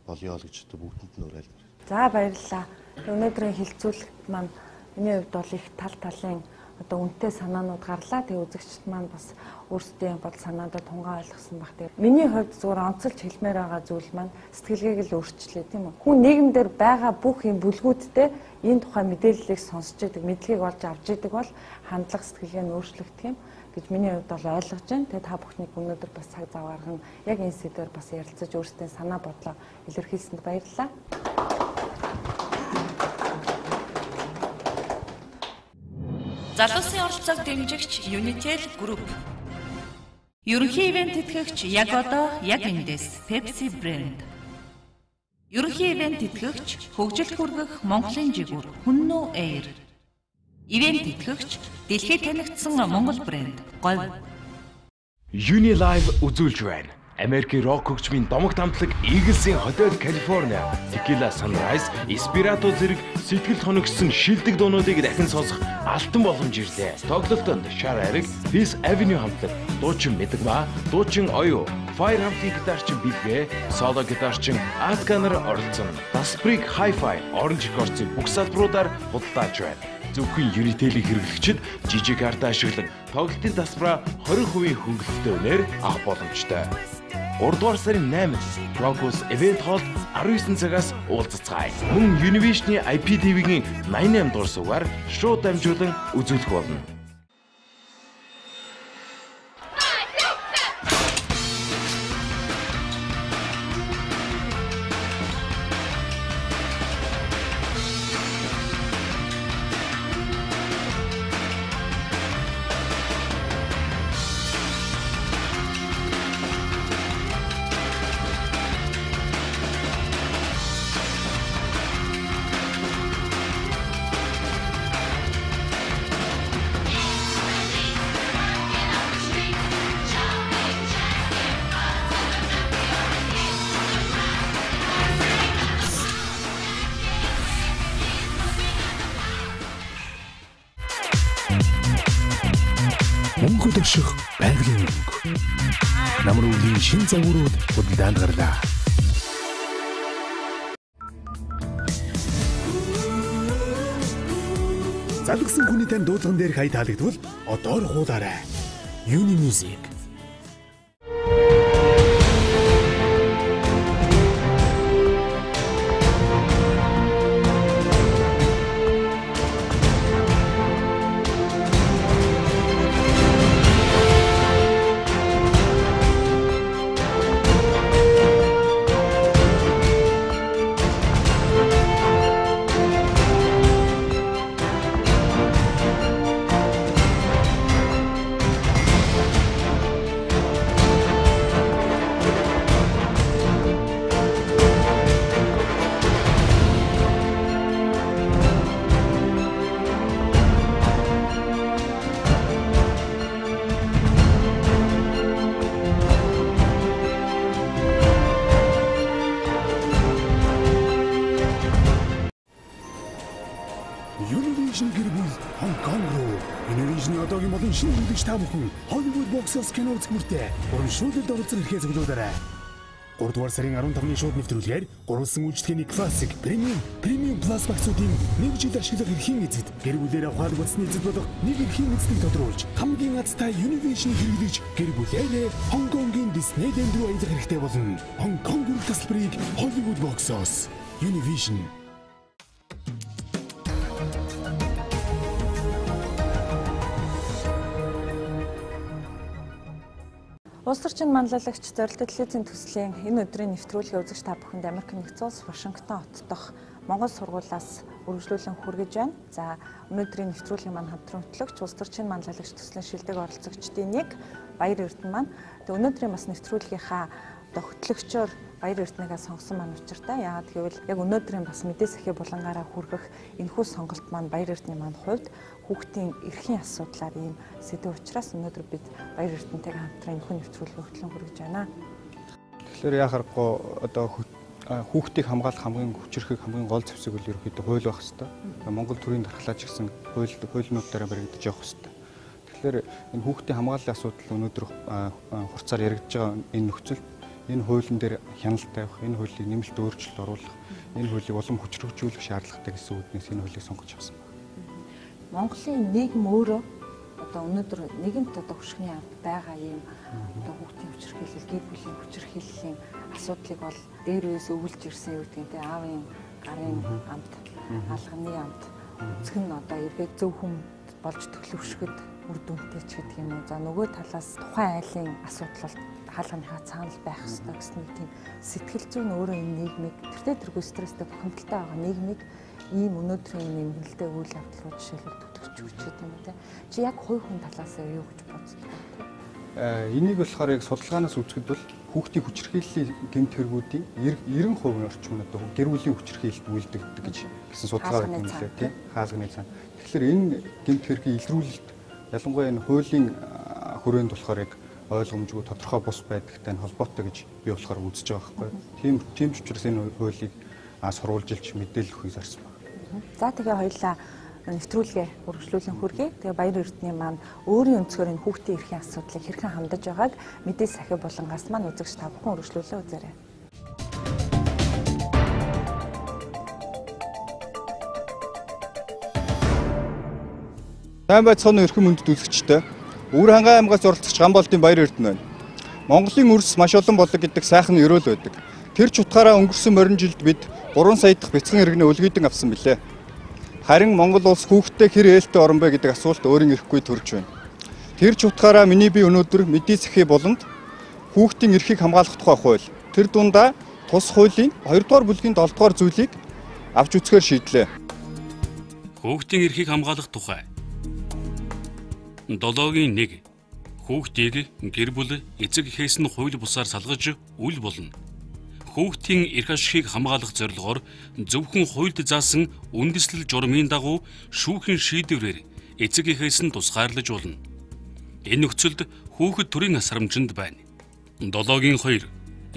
болёо л гэж бүгдэнд нь уриалмаар. За баярлалаа. Өнөөдрийн хилцүүлэгт маань миний хувьд бол их тал талын одоо үнэтэй санаанууд гарлаа. Тэгээ үзэгчд маань бас өөрсдийн бодол санаандаа тунгаан ойлгосон баг. Тэгээ миний хувьд зүгээр онцолж хэлмээр байгаа зүйл маань сэтгэлгээг л өөрчлөө тийм үү. Хүн нийгэмдэр байгаа бүх юм бүлгүүдтэй энэ тухай мэдээллийг сонсч идэг, мэдлэгийг олж авч идэг бол хандлага сэтгэлгээ нь өөрчлөгдөх юм гэж миний хувьд бол ойлгож байна. Тэгээ та бүхнийг өнөөдөр бас цаг зав гарган яг энэ сэдвээр бас ярилцаж өөрсдийн санаа бодлоо илэрхийлсэнд баярлалаа. Залуусын оролцоог дэмжигч Unitel Group. Ерөнхий ивент тэтгэгч яг одоо яг эндээс Pepsi брэнд. Ерөнхий ивент тэтгэгч хөгжилд хүргэх Монголын жигүүр Хүннүү Air. Ивент тэтгэгч дэлхийд танигдсан Монгол брэнд Говь. Unilive үзүүлж байна. Америкийн рок хөгжмийн домогт хамтлаг Eagles-ийн Hotel California, Tequila Sunrise, Espirito зэрэг сэтгэл хоногсон шилдэг дуунуудыг дахин сонсох алтан боломж ирлээ. Тоглолтод Шар Ариг, Peace Avenue хамтлаг, дуучин Мэдгма, дуучин Оюу, Fire хамтлагийн гитарчин Бибгэ, соло гитарчин Атганар оролцсон. Dasprig Hi-Fi, Orange Records-ийн бүх салбаруудаар худалдааж байна. Зөвхөн Unitel-ийг хэрэглэгчид жижиг карта ашиглан тоглолтын дасбараа 20% хөнгөлөлтөй үнээр авах боломжтой. 3 дугаар сарын 8-нд Crocus Event Hall 19 цагаас уулзцгаая. Мөн Univision-ийн IPTV-гийн 88 дугаар сувгаар шоу дамжуулан үзүүлэх болно. Мөнгөд өшөх байгалийн мөнгө. Намруулийн шин загварууд худалдаанд гарлаа. Залгсан хүний тань дуудлаган дээр хай таалагдвал одоор хуулаарай. Uni Music. Univision гэр бүл Хонконг руу Univision одоогийн болон шинэ бүлэгч та бүхэн Hollywood Box Office кино үзэх мөртөө урамшуулалд оролцох эрхээ зөвлөдөрэй. 3 дугаар сарын 15-ны шууд нэвтрүүлгээр гурван үйлчлэгээний классик, премиум плюс багцуудын 1 жил ашиглах эрхийн эзэд гэр бүлээр авахад бодсны эзэд болох нэг эрхийн эзэдийг тодруулж хамгийн азтай Univision хэрэглэж гэр бүлээрээ Хонконгийн Disneyland руу аялах хэрэгтэй болно. Хонконг хүрэх тасалбарыг Hollywood Box Office Univision. Улс орчин манлайлагч зорилт телевизийн төслийн энэ өдрийн нэвтрүүлгийн үзэгч та бүхэнд Америк нэгдсэн улс Вашингтон хот дахь Монгол сургуулиас үргэлжлүүлэн хүргэж байна. За өнөөдрийн нэвтрүүлгийн маань хамтран хөтлөгч улс орчин манлайлагч төслийн шилдэг оролцогчдын нэг Баяр Эрдэнэ маань. Тэгээ өнөөдрийн бас нэвтрүүлгийнхаа хөтлөгчөөр Баяр Эрдэнэгээ сонгосон маань учиртай. Яагаад гэвэл яг өнөөдрийн бас мэдээ сахи булангаараа хүргэх энэхүү сонголт маань Баяр Эрдэнэ маань хувьд хүүхдийн эрхийн асуудлаар ийм сэдв учраас өнөөдөр бид Баяр Эрдэнэтэйгээ хамтран энэхүү нэвтрүүлгийг хөтлөн хүргэж байна. Тэгэхээр яа харахгүй одоо хүүхдийг хамгаалах хамгийн хүчирхэг хамгийн гол зэвсэг үл ерөөхдөө хууль байх хэрэгтэй. Монгол төрийн дархлаач гэсэн хуулиудаараа баригдаж явах хэрэгтэй. Тэгэхээр энэ хүүхдийн хамгааллын асуудал өнөөдөр хурцаар яригдж байгаа энэ нөхцөлд энэ хуулийн дээр хяналт тавих, энэ хуулийг нэмэлт өөрчлөлт оруулах, энэ хуулийг улам хүчрхэгжүүлэх шаардлагатай гэсэн үднээс энэ хуулийг сонгож авсан байна. Монголын нийгэм өөрөө одоо өнөөдөр нэгэнт одоо хөшгөний амт байгаа ийм одоо хүүхдийн хүчирхийлэл, гэр бүлийн хүчирхийллийн асуудлыг бол дээр үес өвлж ирсэн юу гэдэг нь аавын гарын амт, хаалганы амт үзэх нь одоо эргээд зөв хүн болж төлөвшгöd үр дүнтэй ч гэдэг юм уу. За нөгөө талаас тухайн айлын асуудал бол хаалганыхаа цаанал байх ёстой гэсэн нэг тийм сэтгэл зүйн өөрөө энэ нийгмийг тэртээ тэргүй стресстэй бухимдалтай байгаа нийгмийг ийм өнөөдрийн нэмгэлтэй үйл явдлууд жишээлбэл төтгөч хүч гэдэг юм те. Чи яг хувь хүн талаас нь юу гэж боддог вэ? Энийг болохоор яг судалгаанаас үзэхэд бол хүүхдийн хүчирхийллийн гэмт хэрэгүүдийн 90% орчим нь одоо гэр бүлийн хүчирхийлэлд үйлдэгдэг гэсэн судалгаа байна лээ тийм хаалганы цаана. Тэгэхээр энэ гэмт хэргийн илрүүлэлт ялангуяа энэ хуулийн хүрээнд болохоор яг ойлгомжгүй тодорхой бус байдагтай холбоотой гэж би болохоор үзэж байгаа байхгүй. Тийм ч учраас энэ хуулийг сурвалжилж мэдээлэл өгөхийг зарсан байна. За тэгээ хоёулаа нэвтрүүлгээ үргэлжлүүлэн хүргэе. Тэгээ Баяр Эрдэнэ маань өөрийн өнцгөр энэ хүүхдийн эрхийн асуудлыг хэрхэн хандаж байгааг мэдээс сахиу болонгаас маань үзэгч та бүхэн үргэлжлүүлээ үзээрэй. Сайн байцгааны эрхэм мөндөд үзэгчтэй. Өвөр хангаан аймгаас оролцогч Ганболтын Баяр Эрдэнэ байна. Монголын үрс маш олон болог гэдэг сайхан ерөөл байдаг. Тэр ч утгаараа өнгөрсөн морин жилд бид 3 сая дахь бяцхан иргэний үлгийдэн авсан билээ. Харин Монгол улс хүүхдтэй хэр ээлтэй орн бэ гэдэг асуулт өөрийн ирэхгүй төрж байна. Тэр ч утгаараа миний бие өнөөдөр мэдээ засахын болонд хүүхдийн эрхийг хамгаалах тухай хууль. Тэр дундаа тус хуулийн 2 дугаар бүлгийн 7 дугаар зүйлийг авч үзэхээр шийдлээ. Хүүхдийн эрхийг хамгаалах тухай. 7-гийн 1. Хүүхдийг гэр бүл эцэг эхээс нь хууль бусаар салгаж үл болно. Хүүхдийн эрх ашигыг хамгаалах зорилгоор зөвхөн хуульд заасан үндэслэл журмын дагуу шүүхийн шийдвэрээр эцэг эхээс нь тусгаарлаж болно. Энэ нөхцөлд хүүхэд төрийн асрамжинд байна. 7-гийн 2.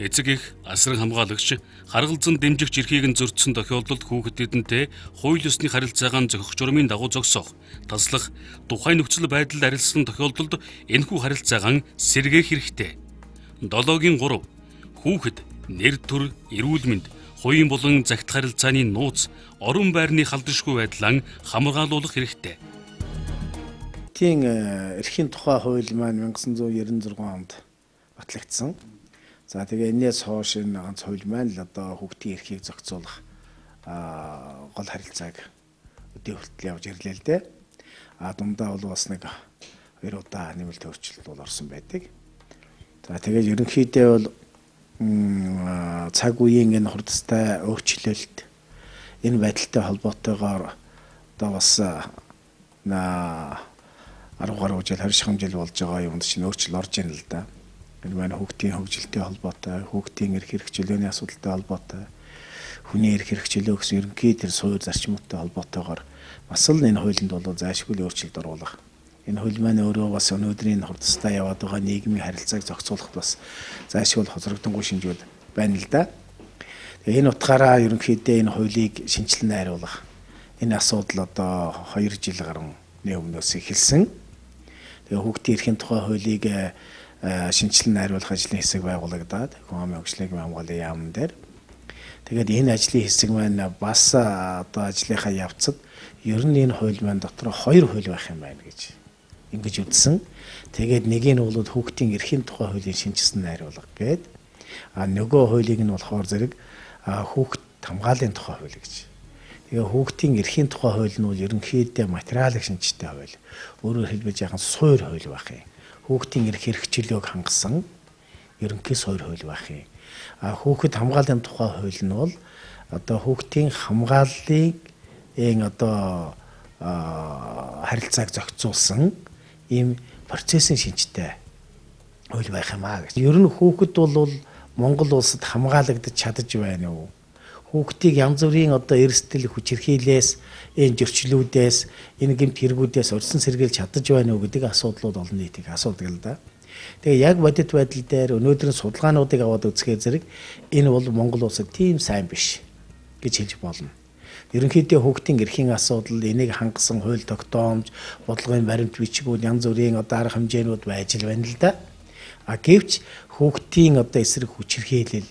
Эцэг эх, асран хамгаалагч, харгалзан дэмжигч эрхийг нь зөрчсөн тохиолдолд хүүхэдтэй хууль ёсны харилцаагаа зохих журмын дагуу зогсоох, таслах, тухайн нөхцөл байдалд арилсан тохиолдолд энэхүү харилцаагаа сэргээх хэрэгтэй. 7-гийн 3. Хүүхэд нэр төр, эрүүл мэнд, хувийн болон загт харилцааны нууц, орон байрны халдшгүй байдлаа хамгаалуулах хэрэгтэй. Тийм эрхийн тухай хууль маань 1996 онд батлагдсан. За тэгээ энэс хойш энэ ганц хууль маань л одоо хүүхдийн эрхийг зохицуулах гол харилцааг өдөө хүртэл явж ирлээ л дээ. Дундаа бол бас нэг 2 удаа нэмэлт өөрчлөлт бол орсон байдаг. За тэгээд ерөнхийдөө бол цаг үеийн энэ хурдтай өөрчлөлт энэ байдалтай холбоотойгоор одоо бас 10 гаруй жил 20 жил болж байгаа юмд чинь өөрчлөлт орж ийн л да. Энэ маань хүүхдийн хөгжилтэй холбоотой, хүүхдийн эрх хэрэгжүүлээний асуудалтай холбоотой, хүний эрх хэрэгжүүлээ гэсэн ерөнхий тэр суурь зарчмуудтай холбоотойгоор бас л энэ хуулинд бол зайлшгүй өөрчлөлт оруулах. Энэ хууль маань өөрөө бас өнөөдрийн хурдтай яваад байгаа нийгмийн харилцааг зохицуулахад бас зайлшгүй хоцрогдонгүй шинжүүд байна л да. Тэгээ энэ утгаараа ерөнхийдөө энэ хуулийг шинжилэн найруулах энэ асуудал одоо 2 жил гаруй өмнөөс эхэлсэн. Тэгээ хүүхдийн эрхийн тухай хуулийг шинжилэн найруулах ажлын хэсэг байгуулагдаад хүн амын хөгжлийн хамгааллын яамн дээр. Тэгээд энэ ажлын хэсэг маань бас одоо ажлынхаа явцад ер нь энэ хууль маань дотор 2 хууль байх юм байна гэж ингэж үзсэн. Тэгээд нэг нь бол хүүхдийн эрхийн тухай хуулийн шинжилсэн найруулга гээд нөгөө хуулийг нь болохоор зэрэг хүүхд хамгааллын тухай хууль гэж. Тэгээ хүүхдийн эрхийн тухай хууль нь бол ерөнхийдөө материалын шинжтэй хууль. Өөрөөр хэлбэл яхан суур хууль байх юм. Хүүхдийн эрх хэрэгжлөөг хангасан ерөнхий суур хууль байх юм. Хүүхэд хамгааллын тухай хууль нь бол одоо хүүхдийн хамгааллыг одоо харилцааг зохицуулсан ийм процессын шинжтэй хууль байх юм аа гэж. Ер нь хүүхэд бол Монгол улсад хамгаалагдаж чадаж байна уу? Хүүхдийг янз бүрийн одоо эрсдэл хүчирхийлээс, энэ зөрчлүүдээс, энэ гэмт хэрэгүүдээс урьдчилан сэргийлж чадаж байна уу гэдэг асуудлууд олон нийтийг асуудаг л да. Тэгээ яг бодит байдал дээр өнөөдрийн судалгаануудыг аваад үзэхээр зэрэг энэ бол Монгол улсад тийм сайн биш гэж хэлж болно. Ерөнхийдөө хүүхдийн эрхийн асуудал, энийг хангасан хууль тогтоомж, бодлогын баримт бичгүүд янз бүрийн одоо арга хэмжээнүүд байж л байна л да. Гэвч хүүхдийн одоо эсрэг хүчирхийлэл,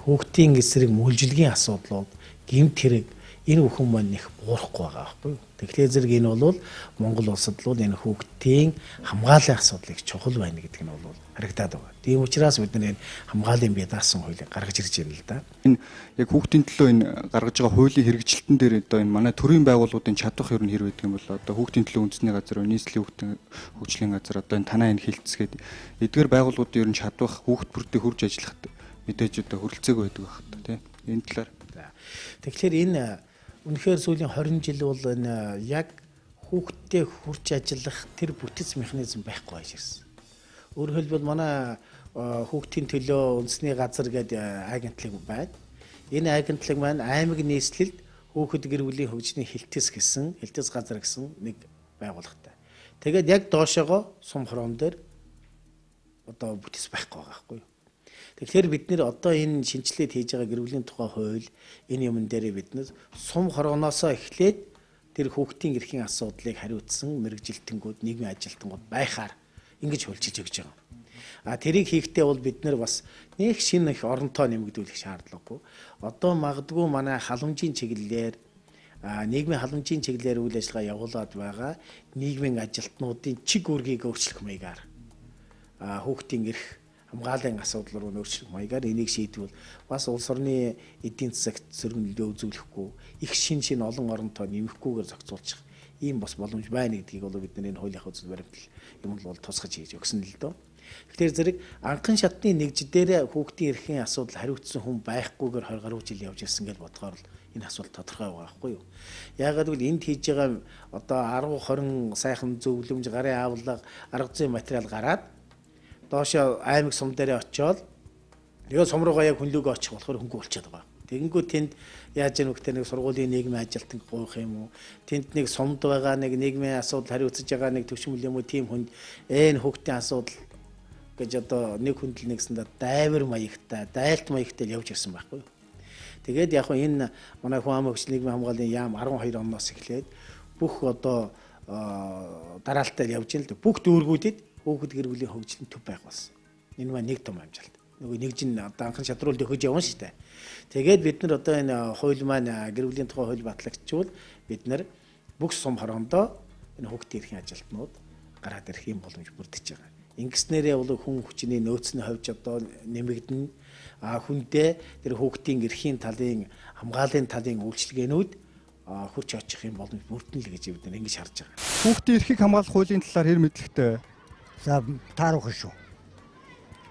хүүхдийн эсрэг мүлжилгийн асуудлууд, гэмт хэрэг энэ бүхэн маань их буурахгүй байгаа байхгүй юу? Тэгэхээр зэрэг энэ бол Монгол улсад л энэ хүүхдийн хамгааллын асуудлыг чухал байна гэдэг нь бол харагдаад байгаа. Тийм учраас бид энэ хамгааллын бие даасан хуулийг гаргаж ирж байна л да. Энэ яг хүүхдийн төлөө энэ гаргаж байгаа хуулийн хэрэгжилтэн дээр одоо энэ манай төрийн байгууллагуудын чадвах ер нь хэр байдаг юм бол одоо хүүхдийн төлөө үндэсний газар, нийслэлийн хүүхдийн хөгжлийн газар одоо энэ танаа энэ хилцгээд эдгээр байгууллагуудын ер нь чадвах хүүхд бүртээ хурж ажиллахад мэдээж одоо хөрөлцөөг байдаг байх та тийм. Энэ талаар. Тэгэхээр энэ Үнэхээр сүүлийн 20 жил бол энэ яг хүүхдтэй хурж ажиллах тэр бүтэц механизм байхгүй байж ирсэн. Өөрөөр хэлбэл манай хүүхдийн төлөө үндэсний газар гэдэг агентлаг байна. Энэ агентлаг маань аймаг нийслэлд хүүхэд гэр бүлийн хөгжлийн хилтэс газар гэсэн нэг байгууллагатай. Тэгээд яг доошоогоо сум хорон дээр одоо бүтэц байхгүй байгаа байхгүй юу. Тэгэхээр бид нэр одоо энэ шинжилгээд хийж байгаа гэр бүлийн тухай хууль энэ юмн дээр бид нэр сум хорооноосоо эхлээд тэр хүүхдийн эрхийн асуудлыг хариуцсан мэрэгжилтэнгүүд, нийгмийн ажилтнууд байхаар ингэж хөлжиж өгч байгаа. Тэрийг хийхдээ бол бид нэр бас нэг шинэ их оронтой нэмэгдүүлэх шаардлагагүй. Одоо магадгүй манай халамжийн чиглэлээр нийгмийн халамжийн чиглэлээр үйл ажиллагаа явуулаад байгаа нийгмийн ажилтнуудын чиг үүргийг өөрчлөх маягаар хүүхдийн эрх хамгааллын асуудал руу өөрчлөх маягаар энийг шийдвэл бас улс орны эдийн засагт сөргөнлөө үзүүлэхгүй их шин олон оронтой нэмэхгүйгээр зохицуулчих ийм бас боломж байна гэдгийг бол бид энэ хуулийн үзэл баримтал юм бол тусгаж хийж өгсөн л дөө. Тэгэхээр зэрэг анхан шатны нэгждээр хүүхдийн эрхийн асуудал хариуцсан хүн байхгүйгээр 20 гаруй жил явж ирсэн гэж бодохоор л энэ асуудал тодорхой байгаа байхгүй юу. Яагаад гэвэл энд хийж байгаа одоо 10 20 сайхан зөвлөмж гарын авлага арга зүйн материал гараад доошо аймаг сум дээр очиод тэгээ сум руугаа яг хүнлүүгээ очих болохоор хөнгө болчиход байгаа. Тэгэнгүүт тэнд яаж яах вэ нэг сургуулийн нийгмийн ажилтныг гуйх юм уу? Тэнд нэг сумд байгаа нэг нийгмийн асуудал хариуцж байгаа нэг төвшмөл юм уу тийм хүнд энэ хүүхдийн асуудал гэж одоо нэг хүндэл нэгсэндээ дайвар маягтай, дайлт маягтай явж ирсэн байхгүй юу? Тэгээд яг энэ манай хүн амын хөгжлийн нийгмийн хамгааллын яам 12 оноос эхлээд бүх одоо дараалтаар явж ин л бүх дүүргүүдэд хүүхэд гэр бүлийн хөгжлийн төв байх болсон. Энэ маань нэг том амжилт. Нөгөө нэгжин одоо анхан шатруулд өгөж явна шүү дээ. Тэгээд бид нар одоо энэ хууль маань гэр бүлийн тухай хууль батлагдчихвал бид нар бүх сум хороондоо энэ хүүхдийн эрхийн ажилтнууд гараад ирэх юм боломж бүрдэж байгаа. Ингэснээрээ бол хүн хүчний нөөцний хувьд одоо нэмэгдэн хүндээ тэр хүүхдийн эрхийн талын хамгааллын талын үйлчилгээнүүд хурж очих юм боломж бүрдэн л гэж бид нар ингэж харж байгаа. Хүүхдийн эрхийг хамгаалах хуулийн талаар хэр мэдлэгтэй вэ? За таарах шүү.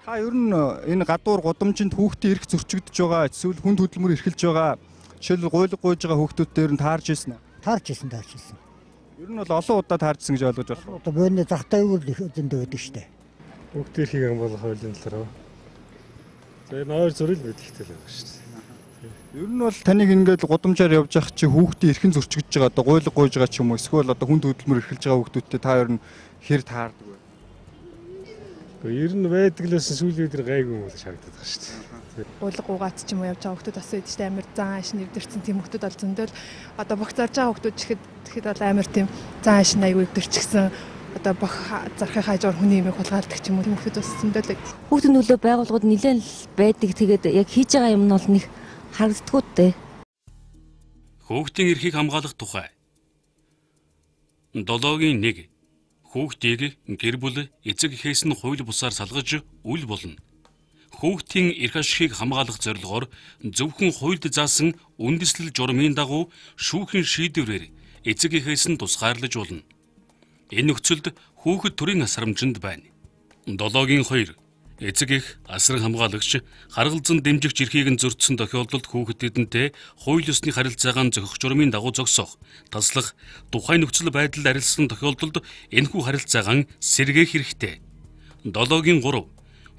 Та ер нь энэ гадуур гудамжинд хүүхдийн эрх зөрчигдөж байгаа эсвэл хүнд хөдөлмөр эрхэлж байгаа жишээлбэл гуйлга гуйж байгаа хүүхдүүдээр нь таарж ирсэн үү? Таарж ирсэн. Ер нь бол олон удаа тааржсан гэж ойлгож байна. Одоо бөөний захтай үйл зөндөө байдаг шүү дээ. Хүүхдийн эрхийг хамгаалах хуулийн талаар. За энэ хоёр зүрэл мэдлэгтэй л байгаа шүү дээ. Ер нь бол таныг ингээд гудамжаар явж явах чи хүүхдийн эрхэн зөрчигдөж байгаа одоо гуйлга гуйж байгаа ч юм уу эсвэл одоо хүнд хөдөлмөр эрхэлж байгаа хүүхдүүдтэй та ер нь хэр таардаг вэ? Ер нь байдаг л байсан сүүлийн өдөр гайгүй юм болж харагдаад байгаа шүү дээ. Гуйлга гуугаад ч юм уу явж байгаа хүүхдүүд бас үед ч амар зан ааш нэвдэрсэн тийм хүүхдүүд бол зөндөл одоо бүх зарж байгаа хүүхдүүд тэгэхэд бол амар тийм зан ааш аягүй нэвдэрчихсэн одоо бүх зархын хажуугаар хүний юмыг хулгайлдаг ч юм уу тийм хүүхдүүд бас зөндөл. Хүүхдийн нөлөө байгууллагууд нэлээд байдаг. Тэгээд яг хийж байгаа юм нь бол нэг харагддаггүй дээ. Хүүхдийн эрхийг хамгаалах тухай 7-гийн 1 хүүхдийг гэр бүл эцэг эхээс нь хууль бусаар салгаж үл болно. Хүүхдийн эрх ашигыг хамгаалах зорилгоор зөвхөн хуульд заасан үндэслэл журмын дагуу шүүхийн шийдвэрээр эцэг эхээс нь тусгаарлаж болно. Энэ нөхцөлд хүүхэд төрийн асрамжинд байна. 7-гийн 2 эцэг эх асран хамгаалагч харгалзан дэмжигч эрхийг нь зөрчсөн тохиолдолд хүүхэдтэй хууль ёсны харилцаагаа зохих журмын дагуу зогсоох, таслах, тухайн нөхцөл байдалд арилсан тохиолдолд энэхүү харилцаагаа сэргээх хэрэгтэй. 7-гийн 3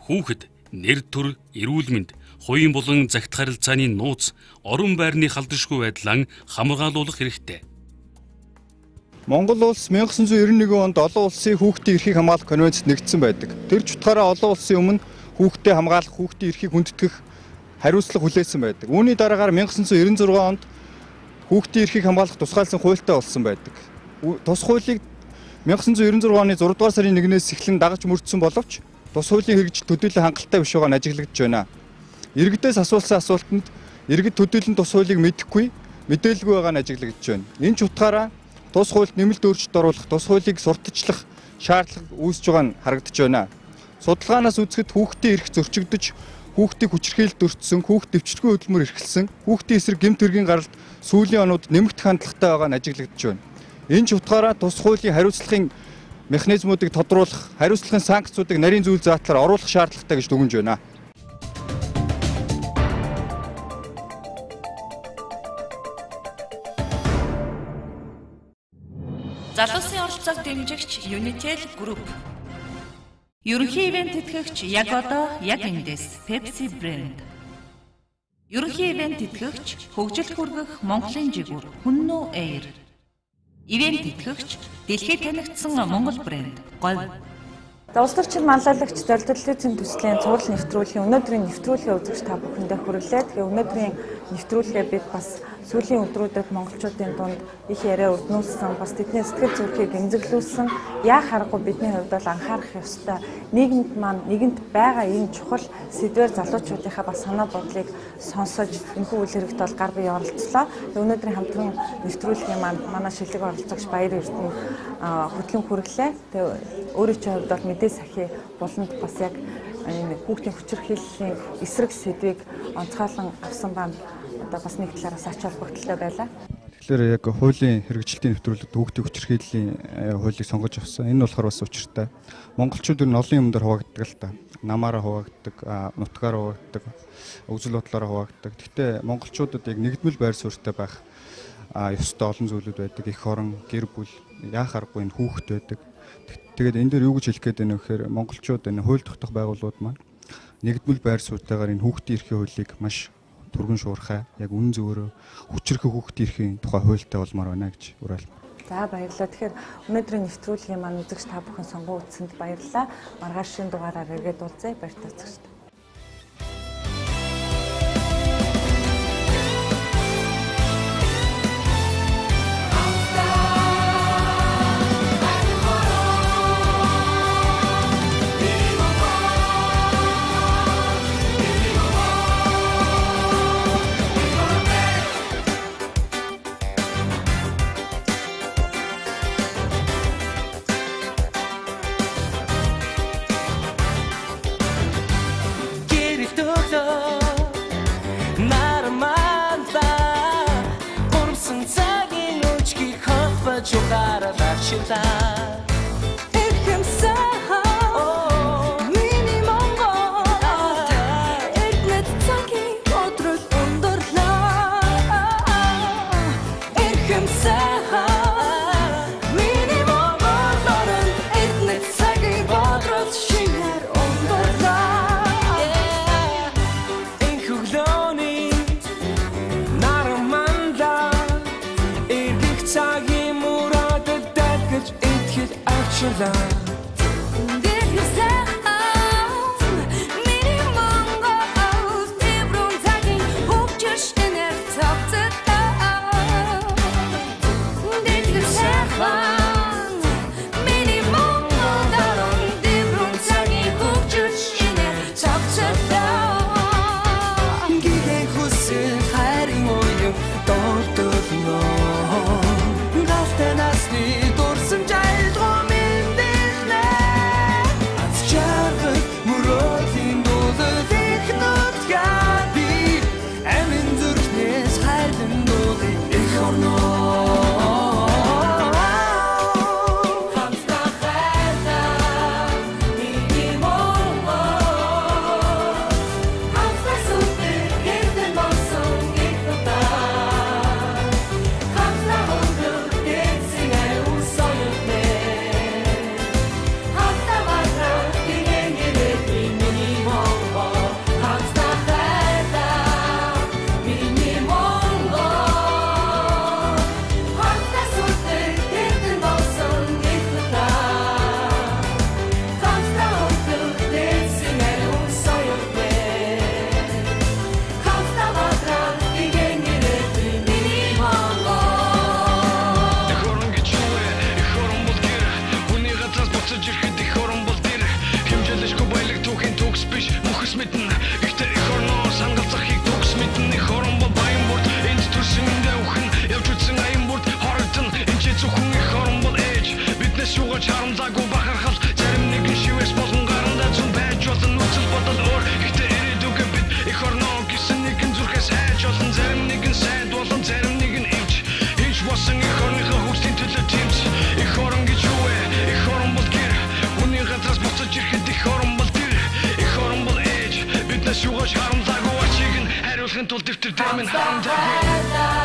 хүүхэд нэр төр, эрүүл мэнд, хувийн болон загт харилцааны нууц, орон байрны халдшгүй байдлаа хамгаалуулах хэрэгтэй. Монгол улс 1991 онд олон улсын хүүхдийн эрхийг хамгаалах конвенцэд нэгдсэн байдаг. Тэр ч утгаараа олон улсын өмнө хүүхдэд хамгаалах, хүүхдийн эрхийг хүндэтгэх хариуцлага хүлээсэн байдаг. Үүний дараагаар 1996 онд хүүхдийн эрхийг хамгаалах тусгаалсан хуультай болсон байдаг. Тус хуулийг 1996 оны 6 дугаар сарын 1-ээс эхлэн дагаж мөрдсөн боловч тус хуулийн хэрэгж төдийлөн хангалттай биш байгаа нь ажиглагдж байна. Иргэдээс асуулсан асуултанд иргэд төдийлөн тус хуулийг мэдэхгүй, мэдээлгүй байгаа нь ажиглагдж байна. Энэ ч утгаараа тус хуульд нэмэлт өөрчлөлт оруулах, тус хуулийг сурталчлах шаардлага үүсэж байгаа нь харагдаж байна. Судалгаанаас үзэхэд хүүхдийн эрх зөрчигдөж, хүүхдийг хүчирхийлэлд өртсөн, хүүхд дэвчлэгүй хөдөлмөр эрхэлсэн, хүүхдийн эсрэг гэмт хэргийн гаралд сүүлийн онууд нэмэгдэх хандлагатай байгаа нь ажиглагдж байна. Энэ ч утгаараа тус хуулийн хариуцлагын механизмуудыг тодруулах, хариуцлагын санкцуудыг нарийн зүйл заатлаар оруулах шаардлагатай гэж дүгнэж байна. Unitel Group. Ерөнхий ивент тэтгэгч яг одоо яг эндээс Pepsi Brand. Ерөнхий ивент тэтгэгч хөгжилд хүргэх Монголын жигүүр Хүннүү Air. Ивент тэтгэгч дэлхийд танигдсан Монгол брэнд Говь. За улс төрчин манлайлагч зорилтын төслийн цуврал нэвтрүүлгийн өнөөдрийн нэвтрүүлгээ үзэгч та бүхэндээ хүргэлээ. Тэгээ өнөөдрийн нэвтрүүлгээ бид бас сүүлийн өдрүүдэд монголчуудын дунд их яриа өрнүүлсэн, бас тэдний сэтгэл зүрхийг эмзэглүүлсэн яа харахгүй бидний хувьд бол анхаарах ёстой нийгэмд маань нэгэнт байгаа энэ чухал сэдвээр залуучуудынхаа бас санаа бодлыг сонсож энэхүү үйл хэрэгт бол гар бие оролцлоо. Өнөөдрийн хамтран нэвтрүүлгийн маань манай шилдэг оролцогч Баяр Эрдэнэ хөтлөн хүргэлээ. Тэгээ өөрийн хувьд бол мэдээ сахи болонд бас яг энэ хүүхдийн хүчирхийллийн эсрэг сэдвийг онцгойлон авсан байна. Одоо бас нэг талаараас ач холбогдолтой байлаа. Тэгэхээр яг хуулийн хэрэгжилтийн нэвтрүүлэгт хүүхдийн хүчирхийллийн хуулийг сонгож авсан. Энэ болохоор бас учиртай. Монголчууд энэ олон юмдаар хуваагддаг л та. Намаараа хуваагддаг, нутгаараа хуваагддаг, үзэл бодлороо хуваагддаг. Гэхдээ монголчуудад яг нэгдмэл байр суурьтай байх ёстой олон зүйлүүд байдаг. Эх орон, гэр бүл, яах аргагүй энэ хүүхэд байдаг. Тэгээд энэ дээр юу гэж хэлэх гээд байна вэ гэхээр монголчууд энэ хууль тогтоох байгууллагууд маань нэгдмэл байр суурьтайгаар энэ хүүхдийн эрхийн хуулийг маш түргэн шуурхай, яг үнэн зөвөөрөө хүчирхэг хүүхдийн эрхийн тухай хуультай болмоор байна гэж уриалмаар. За баярлалаа. Тэгэхээр өнөөдрийн нэвтрүүлгийн маань үзэгч та бүхэн сонгон үзсэнд баярлалаа. Маргаашийн дугаараар эргээд уулзъя. Баяртай үзэгч. Шугаш харамзаагүй ачиг нь хариулахын тулд дэвтэр дэмэн харамзаагүй